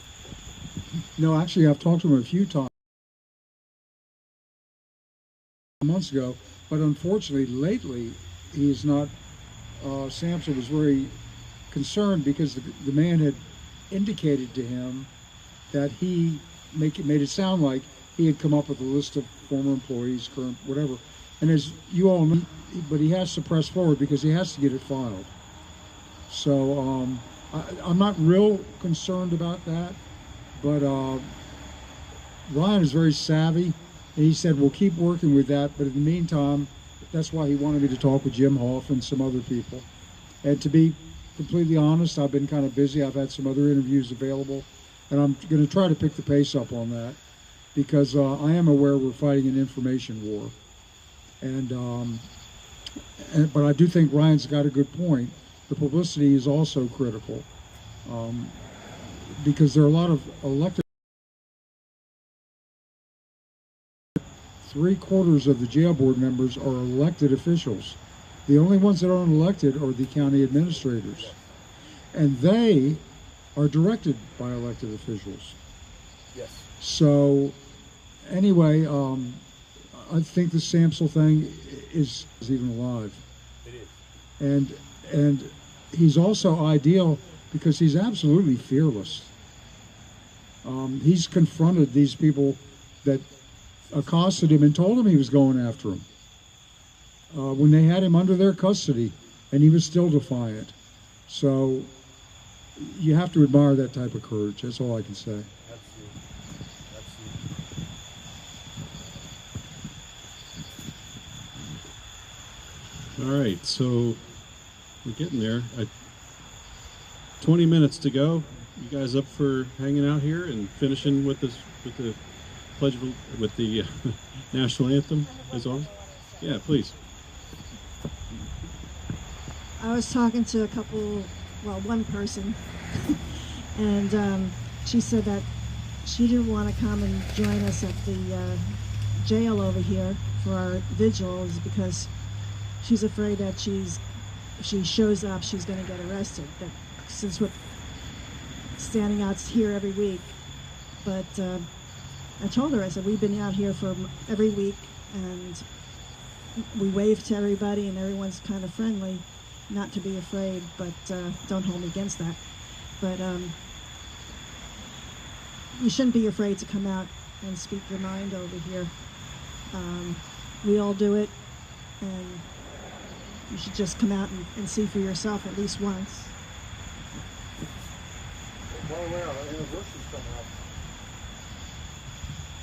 No, actually, I've talked to him a few times months ago, but unfortunately, lately, he's not. Samson was very concerned because the man had indicated to him that he made it sound like he had come up with a list of former employees, current, whatever. And as you all know, but he has to press forward because he has to get it filed. So I'm not real concerned about that, but Ryan is very savvy, and he said, we'll keep working with that, but in the meantime, that's why he wanted me to talk with Jim Hoff and some other people. And to be completely honest, I've been kind of busy. I've had some other interviews available, and I'm going to try to pick the pace up on that, because I am aware we're fighting an information war. But I do think Ryan's got a good point. The publicity is also critical, because there are a lot of elected. 3/4 of the jail board members are elected officials. The only ones that aren't elected are the county administrators, and they are directed by elected officials. Yes. So anyway, I think the Samsel thing is even alive. It is. And he's also ideal because he's absolutely fearless. He's confronted these people that accosted him and told him he was going after him when they had him under their custody, and he was still defiant. So you have to admire that type of courage. That's all I can say. Absolutely. Absolutely. All right, so we're getting there. 20 minutes to go. You guys up for hanging out here and finishing with this, with the pledge, with the national anthem as always? Yeah, please. I was talking to one person, and she said that she didn't want to come and join us at the jail over here for our vigils because she's afraid that if she shows up, she's going to get arrested. That since we're standing out here every week, but I told her, I said, we've been out here for every week, and we wave to everybody and everyone's kind of friendly, not to be afraid, but don't hold me against that. But you shouldn't be afraid to come out and speak your mind over here. We all do it, and you should just come out and see for yourself at least once. Well, our anniversary's coming up.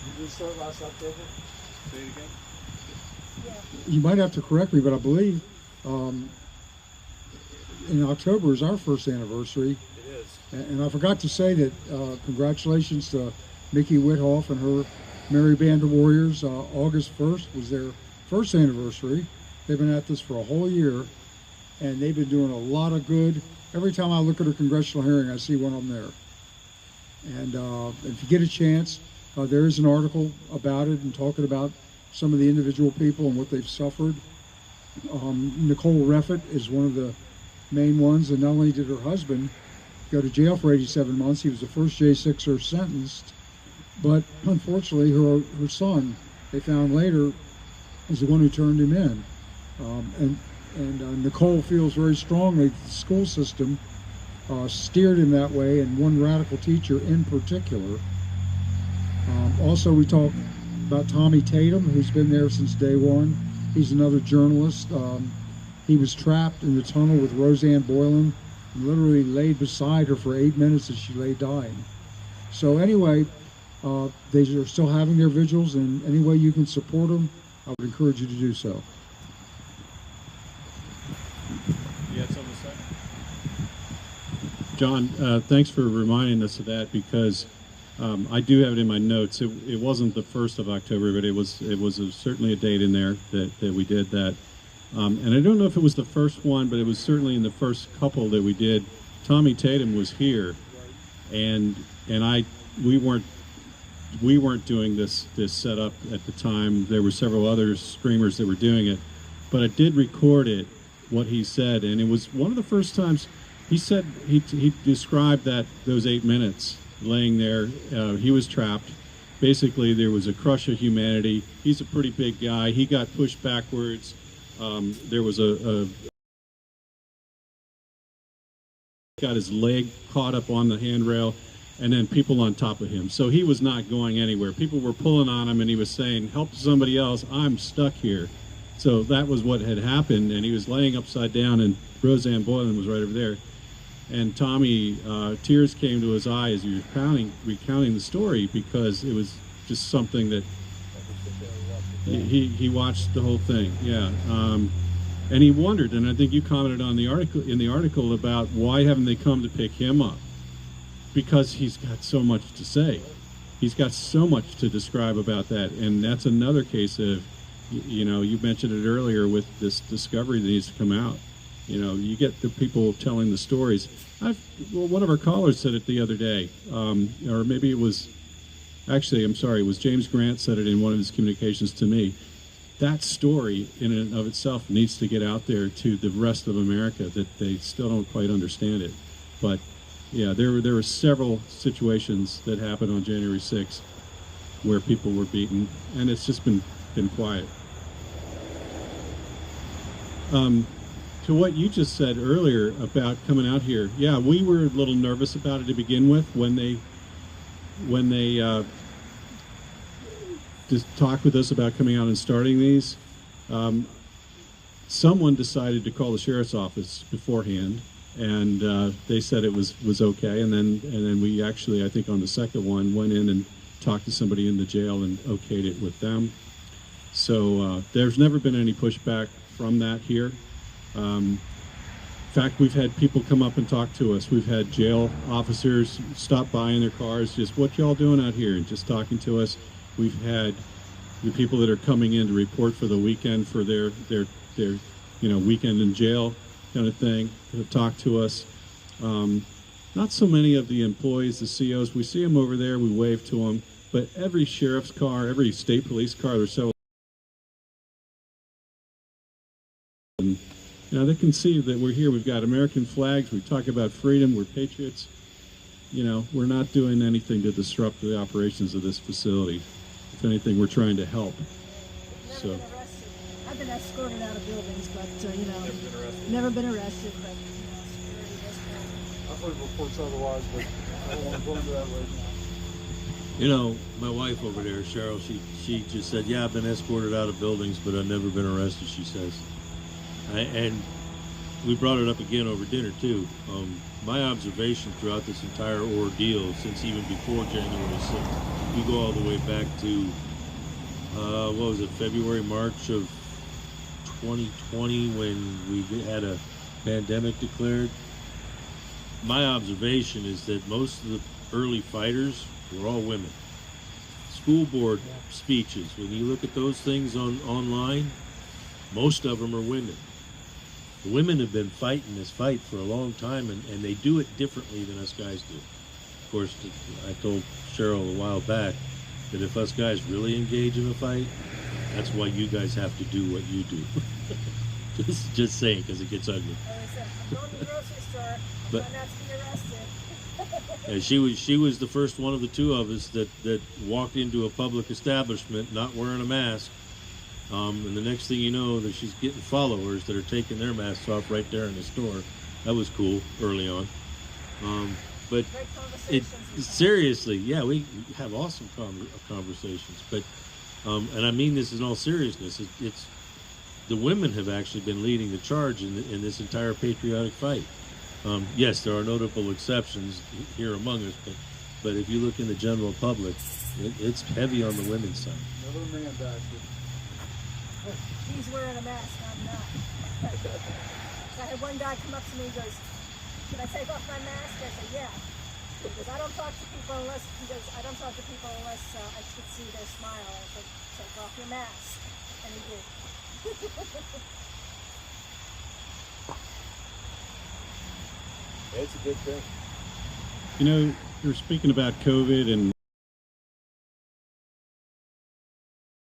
Did we start last October? Say it again. You might have to correct me, but I believe in October is our first anniversary. It is. And I forgot to say that congratulations to Mickey Whithoff and her Merry Band of Warriors. August 1st was their first anniversary. They've been at this for a whole year, and they've been doing a lot of good. Every time I look at a congressional hearing, I see one of them there. And if you get a chance, there is an article about it and talking about some of the individual people and what they've suffered. Nicole Reffett is one of the main ones, and not only did her husband go to jail for 87 months, he was the first J6er sentenced, but unfortunately her son, they found later, is the one who turned him in. And Nicole feels very strongly that the school system steered him that way, and one radical teacher in particular. Also, we talk about Tommy Tatum, who's been there since day one. He's another journalist. He was trapped in the tunnel with Roseanne Boylan, and literally laid beside her for 8 minutes as she lay dying. So anyway, they are still having their vigils, and any way you can support them, I would encourage you to do so. You had something to say? John, thanks for reminding us of that, because I do have it in my notes. It wasn't the 1st of October, but it was certainly a date in there that we did that. And I don't know if it was the first one, but it was certainly in the first couple that we did. Tommy Tatum was here, and we weren't doing this setup at the time. There were several other streamers that were doing it, but I did record it, what he said, and it was one of the first times he said he described those 8 minutes laying there. He was trapped. Basically, there was a crush of humanity. He's a pretty big guy. He got pushed backwards. There was got his leg caught up on the handrail, and then people on top of him. So he was not going anywhere. People were pulling on him, and he was saying, "Help somebody else, I'm stuck here." So that was what had happened, and he was laying upside down, and Roseanne Boylan was right over there. And Tommy, tears came to his eyes as he was recounting the story, because it was just something that he watched the whole thing, yeah. And he wondered, and I think you commented on the article about why haven't they come to pick him up? Because he's got so much to say. He's got so much to describe about that, and that's another case of, you know, you mentioned it earlier with this discovery that needs to come out. You know, you get the people telling the stories. One of our callers said it the other day, or maybe it was, actually, I'm sorry, it was James Grant said it in one of his communications to me. That story in and of itself needs to get out there to the rest of America, that they still don't quite understand it. But yeah, there were several situations that happened on January 6th where people were beaten, and it's just been quiet. To what you just said earlier about coming out here, yeah, we were a little nervous about it to begin with when they just talked with us about coming out and starting these. Someone decided to call the sheriff's office beforehand, and they said it was okay. And then we actually, I think on the second one, went in and talked to somebody in the jail and okayed it with them. So there's never been any pushback from that here. In fact, we've had people come up and talk to us. We've had jail officers stop by in their cars, just, "What y'all doing out here?" and just talking to us. We've had the people that are coming in to report for the weekend for their weekend in jail kind of thing, have talked to us. Not so many of the employees, the COs, we see them over there, we wave to them, but every sheriff's car, every state police car, there's several. And, they can see that we're here. We've got American flags. We talk about freedom. We're patriots. We're not doing anything to disrupt the operations of this facility. If anything, we're trying to help. Never So, been arrested. I've been escorted out of buildings, but, you know, Never been arrested. never been arrested, but, you know, security is important. I've heard reports otherwise, but I don't want to go into that right now. You know, my wife over there, Cheryl, she just said, yeah, I've been escorted out of buildings, but I've never been arrested, she says. And we brought it up again over dinner, too. My observation throughout this entire ordeal, since even before January 6th, we go all the way back to, what was it, February, March of 2020, when we had a pandemic declared. My observation is that most of the early fighters were all women. School board speeches, when you look at those things online, most of them are women. The women have been fighting this fight for a long time, and they do it differently than us guys do. Of course, I told Cheryl a while back that if us guys really engage in a fight, that's why you guys have to do what you do. just saying, because it gets ugly. Like I said, I'm going to the grocery store, But- try not to be arrested. And she was the first one of the two of us that walked into a public establishment not wearing a mask. And the next thing you know, that she's getting followers that are taking their masks off right there in the store. That was cool early on. But Great it conversations. we had. seriously, yeah, we have awesome conversations. But and I mean this in all seriousness. It's the women have actually been leading the charge in this entire patriotic fight. Yes, there are notable exceptions here among us, but if you look in the general public, it's heavy on the women's side. Another man back here. He's wearing a mask, I'm not. So I had one guy come up to me and goes, "Can I take off my mask?" I said, "Yeah." He goes, "I don't talk to people unless," "I don't talk to people unless I could see their smile." I said, "Take off your mask." And he did. It's a good thing. You know, you're speaking about COVID and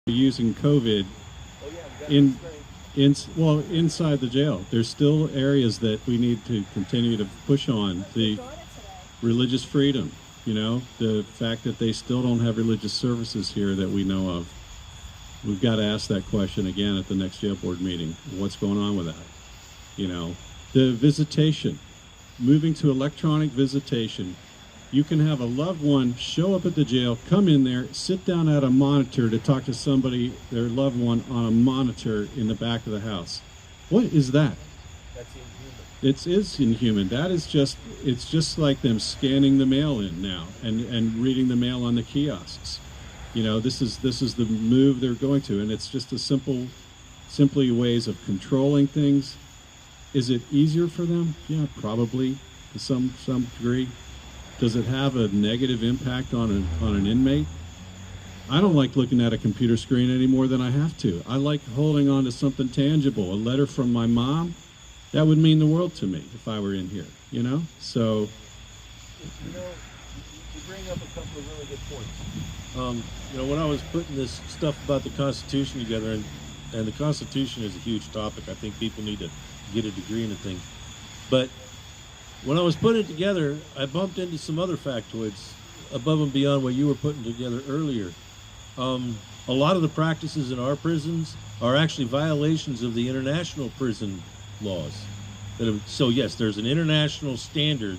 using COVID Oh yeah, we got In- the strength. inside the jail. There's still areas that we need to continue to push on. The Got it today. religious freedom, you know, the fact that they still don't have religious services here that we know of. We've got to ask that question again at the next jail board meeting. What's going on with that? You know, the visitation, moving to electronic visitation. You can have a loved one show up at the jail, come in there, sit down at a monitor to talk to somebody, their loved one, on a monitor in the back of the house. What is that? That's inhuman. It is inhuman. That is just, it's just like them scanning the mail in now and reading the mail on the kiosks. You know, this is the move they're going to, and it's just simply ways of controlling things. Is it easier for them? Yeah, probably to some degree. Does it have a negative impact on an inmate? I don't like looking at a computer screen any more than I have to. I like holding on to something tangible. A letter from my mom, that would mean the world to me if I were in here, you know? So, You know, you bring up a couple of really good points. You know, when I was putting this stuff about the Constitution together, and the Constitution is a huge topic. I think people need to get a degree in the thing. But when I was putting it together, I bumped into some other factoids above and beyond what you were putting together earlier. A lot of the practices in our prisons are actually violations of the international prison laws. So yes, there's an international standard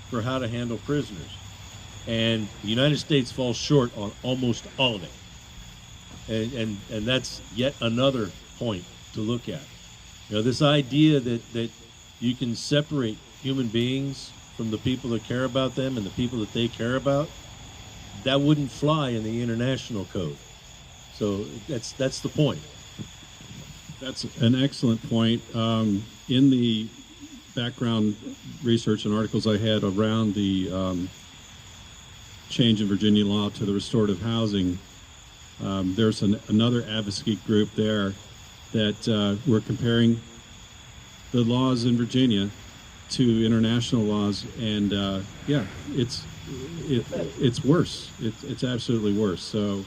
for how to handle prisoners. And the United States falls short on almost all of it. And that's yet another point to look at. You know, this idea that you can separate human beings from the people that care about them and the people that they care about, that wouldn't fly in the international code. So that's the point. that's an excellent point. In the background research and articles I had around the change in Virginia law to the restorative housing, there's another advocacy group there that we're comparing the laws in Virginia to international laws, and yeah, it's worse. It's absolutely worse. So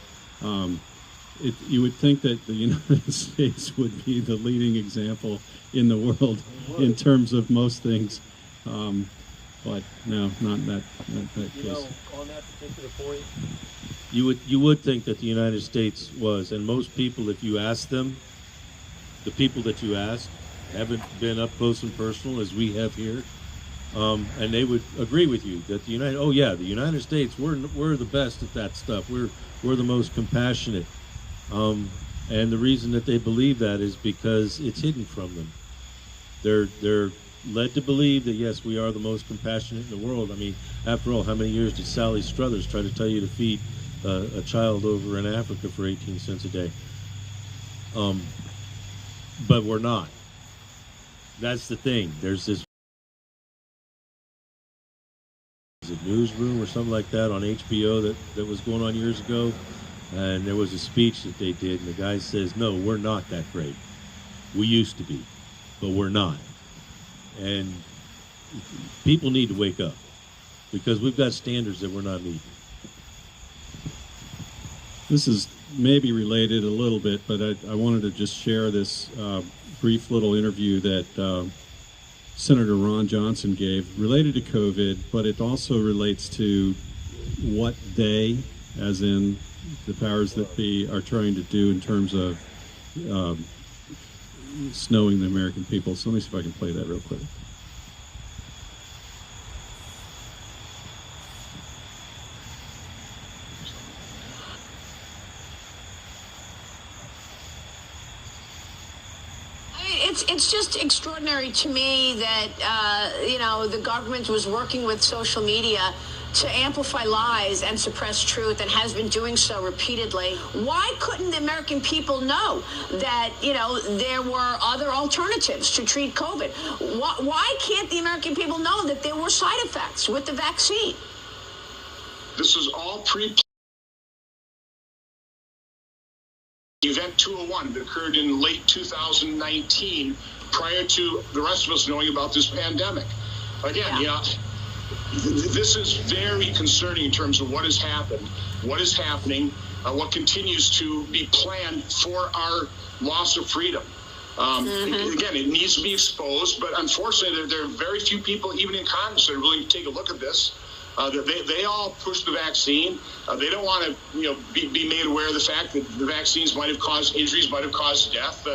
you would think that the United States would be the leading example in the world in terms of most things, but no, not in that You case. know, on that particular point, You would think that the United States was, and most people, if you ask them, the people that you asked haven't been up close and personal as we have here. And they would agree with you that the United States, we're the best at that stuff. We're the most compassionate. And the reason that they believe that is because it's hidden from them. They're led to believe that yes, we are the most compassionate in the world. I mean, after all, how many years did Sally Struthers try to tell you to feed a child over in Africa for 18 cents a day? But we're not. That's the thing. There's this newsroom or something like that on HBO that was going on years ago, and there was a speech that they did, and the guy says, no, we're not that great. We used to be, but we're not. And people need to wake up, because we've got standards that we're not meeting. This is maybe related a little bit, but I wanted to just share this brief little interview that Senator Ron Johnson gave related to COVID, but it also relates to what they, as in the powers that be, are trying to do in terms of snowing the American people. So let me see if I can play that real quick. It's just extraordinary to me that, the government was working with social media to amplify lies and suppress truth, and has been doing so repeatedly. Why couldn't the American people know that, there were other alternatives to treat COVID? Why can't the American people know that there were side effects with the vaccine? This was all Event 201 that occurred in late 2019, prior to the rest of us knowing about this pandemic. Again, this is very concerning in terms of what has happened, what is happening, what continues to be planned for our loss of freedom. Again, it needs to be exposed, but unfortunately, there are very few people, even in Congress, that are willing to take a look at this. They all push the vaccine. They don't want to, be made aware of the fact that the vaccines might have caused injuries, might have caused death.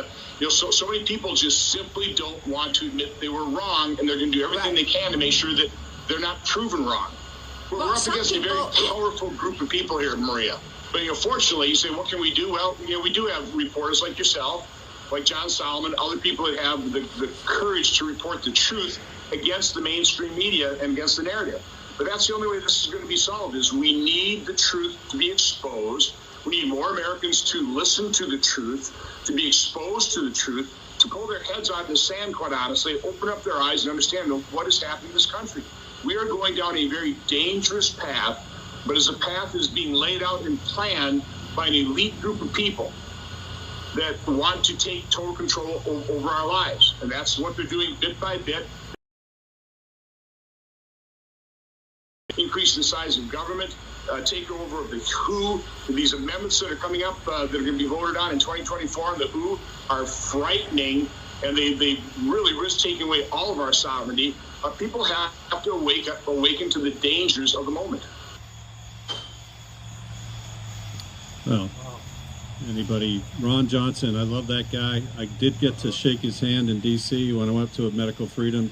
So many people just simply don't want to admit they were wrong, and they're going to do everything they can to make sure that they're not proven wrong. We're up against a very powerful group of people here, Maria. But fortunately, you say, what can we do? Well, we do have reporters like yourself, like John Solomon, other people that have the courage to report the truth against the mainstream media and against the narrative. But that's the only way this is going to be solved, is we need the truth to be exposed. We need more Americans to listen to the truth, to be exposed to the truth, to pull their heads out of the sand, quite honestly, open up their eyes and understand what is happening in this country. We are going down a very dangerous path, but as a path is being laid out and planned by an elite group of people that want to take total control over our lives. And that's what they're doing bit by bit. Increase the size of government, takeover of the WHO. These amendments that are coming up that are going to be voted on in 2024 on the WHO are frightening, and they really risk taking away all of our sovereignty. People have to awaken to the dangers of the moment. Well, anybody? Ron Johnson, I love that guy. I did get to shake his hand in D.C. when I went to a medical freedom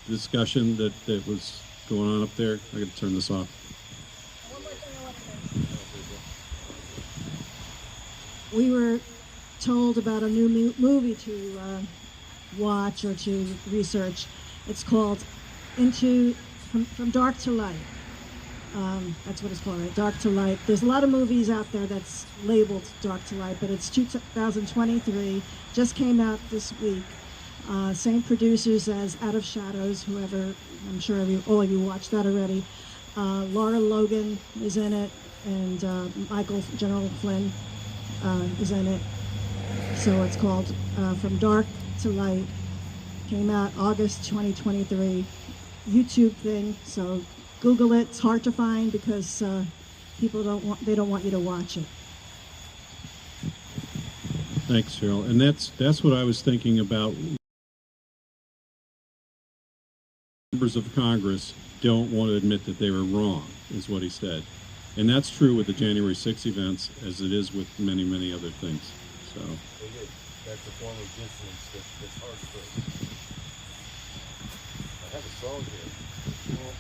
discussion that was going on up there. I got to turn this off. We were told about a new movie to watch or to research. It's called From Dark to Light. That's what it's called, right? Dark to Light. There's a lot of movies out there that's labeled Dark to Light, but it's 2023. Just came out this week. Same producers as Out of Shadows, whoever, I'm sure all of you watched that already. Laura Logan is in it, and General Flynn is in it. So it's called From Dark to Light. Came out August 2023. YouTube thing, so Google it. It's hard to find because people don't want you to watch it. Thanks, Cheryl. And that's what I was thinking about. Members of Congress don't want to admit that they were wrong, is what he said. And that's true with the January 6th events, as it is with many, many other things. So. that's a form of dissonance that's hard to break. I have a song here. Well,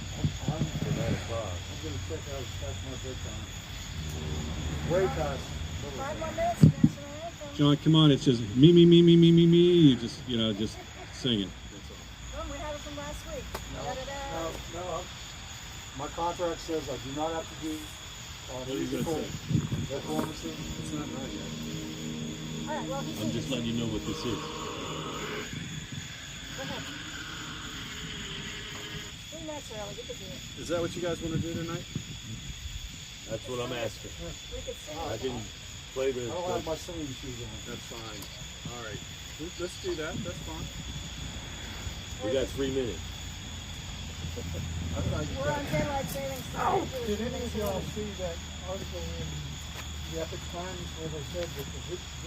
I'm For 9 o'clock. gonna check out That's My Bedtime. Way past. 5 more minutes, national anthem. John, come on, it's just me. You just, just sing it. That's all. Oh, we have it from last week. Da-da-da. No. My contract says I do not have to do What are you musical gonna say? performances. It's not right yet. All right, well, he's I'm just letting you know what this is. Go ahead. 3 minutes early, we could do it. Is that what you guys want to do tonight? That's what I'm asking. We could sing I it. can play the. I don't have my singing shoes on. That's fine. All right. Let's do that. That's fine. We got 3 minutes. We're on daylight savings time. Did any of y'all see that article in the Epic Times where they said that the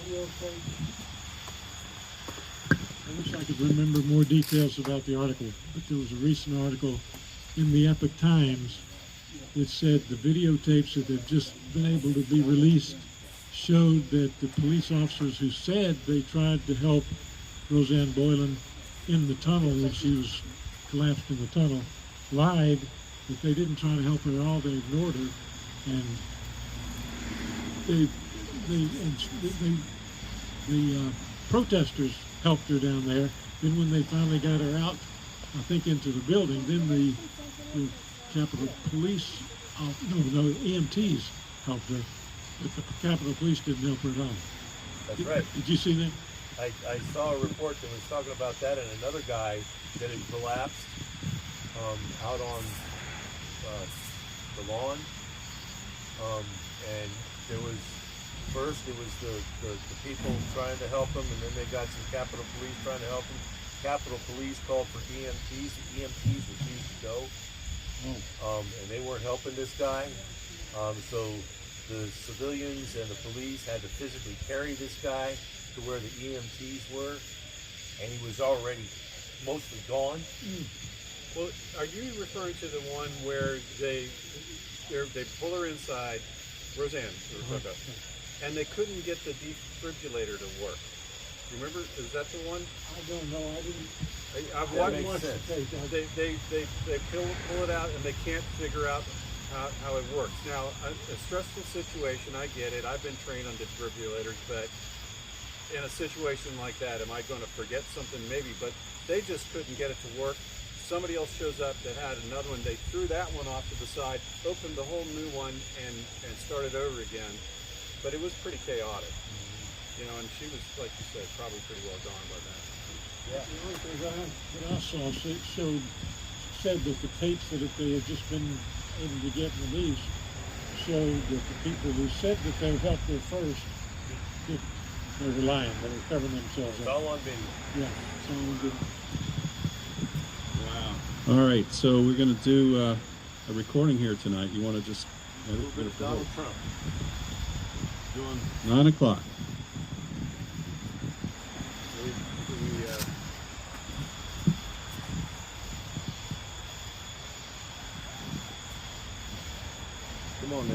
videotape? I wish I could remember more details about the article, but there was a recent article in the Epic Times that said the videotapes that have just been able to be released showed that the police officers who said they tried to help Roseanne Boylan in the tunnel when she was collapsed in the tunnel lied, that they didn't try to help her at all. They ignored her, and the protesters helped her down there. Then when they finally got her out, I think into the building, then the Capitol Police, EMTs helped her, but the Capitol Police didn't help her at all. That's right. Did you see that? I saw a report that was talking about that, and another guy that had collapsed out on the lawn, and there was the people trying to help him, and then they got some Capitol Police trying to help him. Capitol Police called for EMTs. The EMTs refused to go, and they weren't helping this guy. So the civilians and the police had to physically carry this guy to where the EMTs were, and he was already mostly gone. Well, are you referring to the one where they pull her inside, Roseanne, Rebecca, and they couldn't get the defibrillator to work? You remember? Is that the one? I don't know. I didn't. I've That watched. makes sense. They pull it out and they can't figure out how it works. Now, a stressful situation, I get it. I've been trained on defibrillators, but in a situation like that, am I going to forget something? Maybe, but they just couldn't get it to work. Somebody else shows up that had another one. They threw that one off to the side, opened the whole new one, and started over again. But it was pretty chaotic, and she was, like you said, probably pretty well gone by then. The only thing that I saw said that the tapes that they had just been able to get released showed that the people who said that they helped her first, they were lying. They were covering themselves It's up. all on video. Yeah, it's all on video. All right, so we're going to do a recording here tonight. You want to just A little bit of Donald Trump. Doing 9 o'clock. Come on now.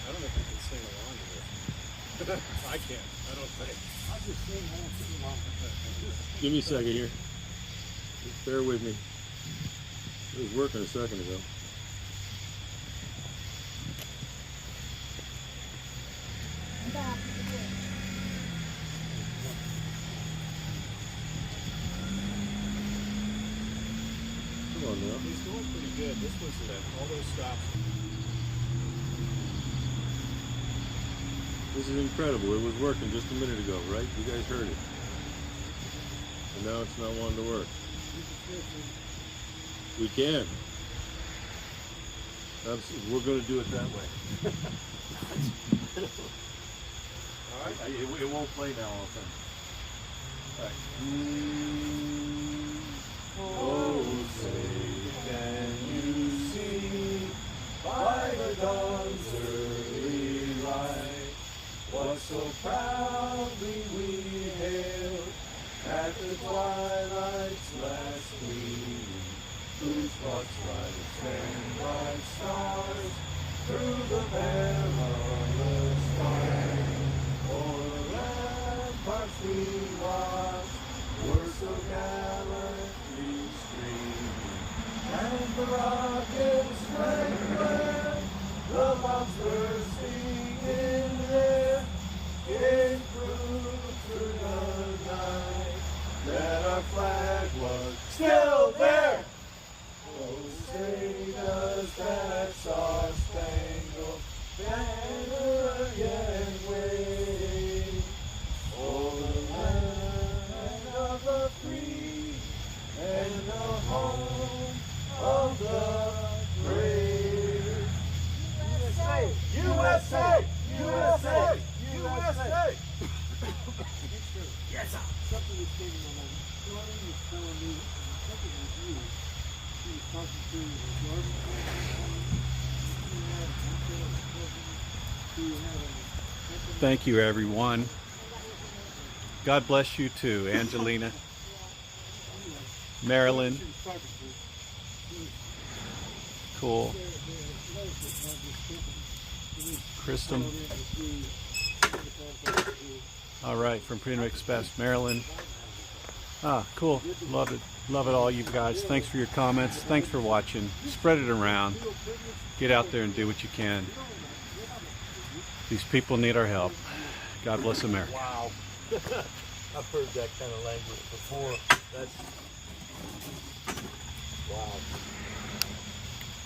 I don't know if you can sing along to this. I can't. I don't think. I just think I won't too long. Give me a second here. Just bear with me. It was working a second ago. Come on now. He's doing pretty good. This was all those stops. This is incredible. It was working just a minute ago, right? You guys heard it. And now it's not wanting to work. We can. We're going to do it that way. All right. It won't play now all the time. All right. Oh, say can you see by the dawn's early light what so proudly we hailed at the twilight's last gleaming, whose thoughts rise and bright stars through the perilous we watched were so gallantly streaming, and the rockets rang where the bombs bursting in there came through the night, that our flag was still there. Oh, say does that star-spangled banner again wave o'er the land of the free and the home of the brave. USA! USA! USA! USA! Yes, sir. Something was taken on that. Jordan was telling me, something was you. He was talking to Jordan. Thank you, everyone. God bless you too, Angelina, Marilyn. Cool. Kristen. All right, from Premix Best, Maryland. Ah, cool. Love it. Love it all, you guys. Thanks for your comments. Thanks for watching. Spread it around. Get out there and do what you can. These people need our help. God bless America. Wow. I've heard that kind of language before. That's wow.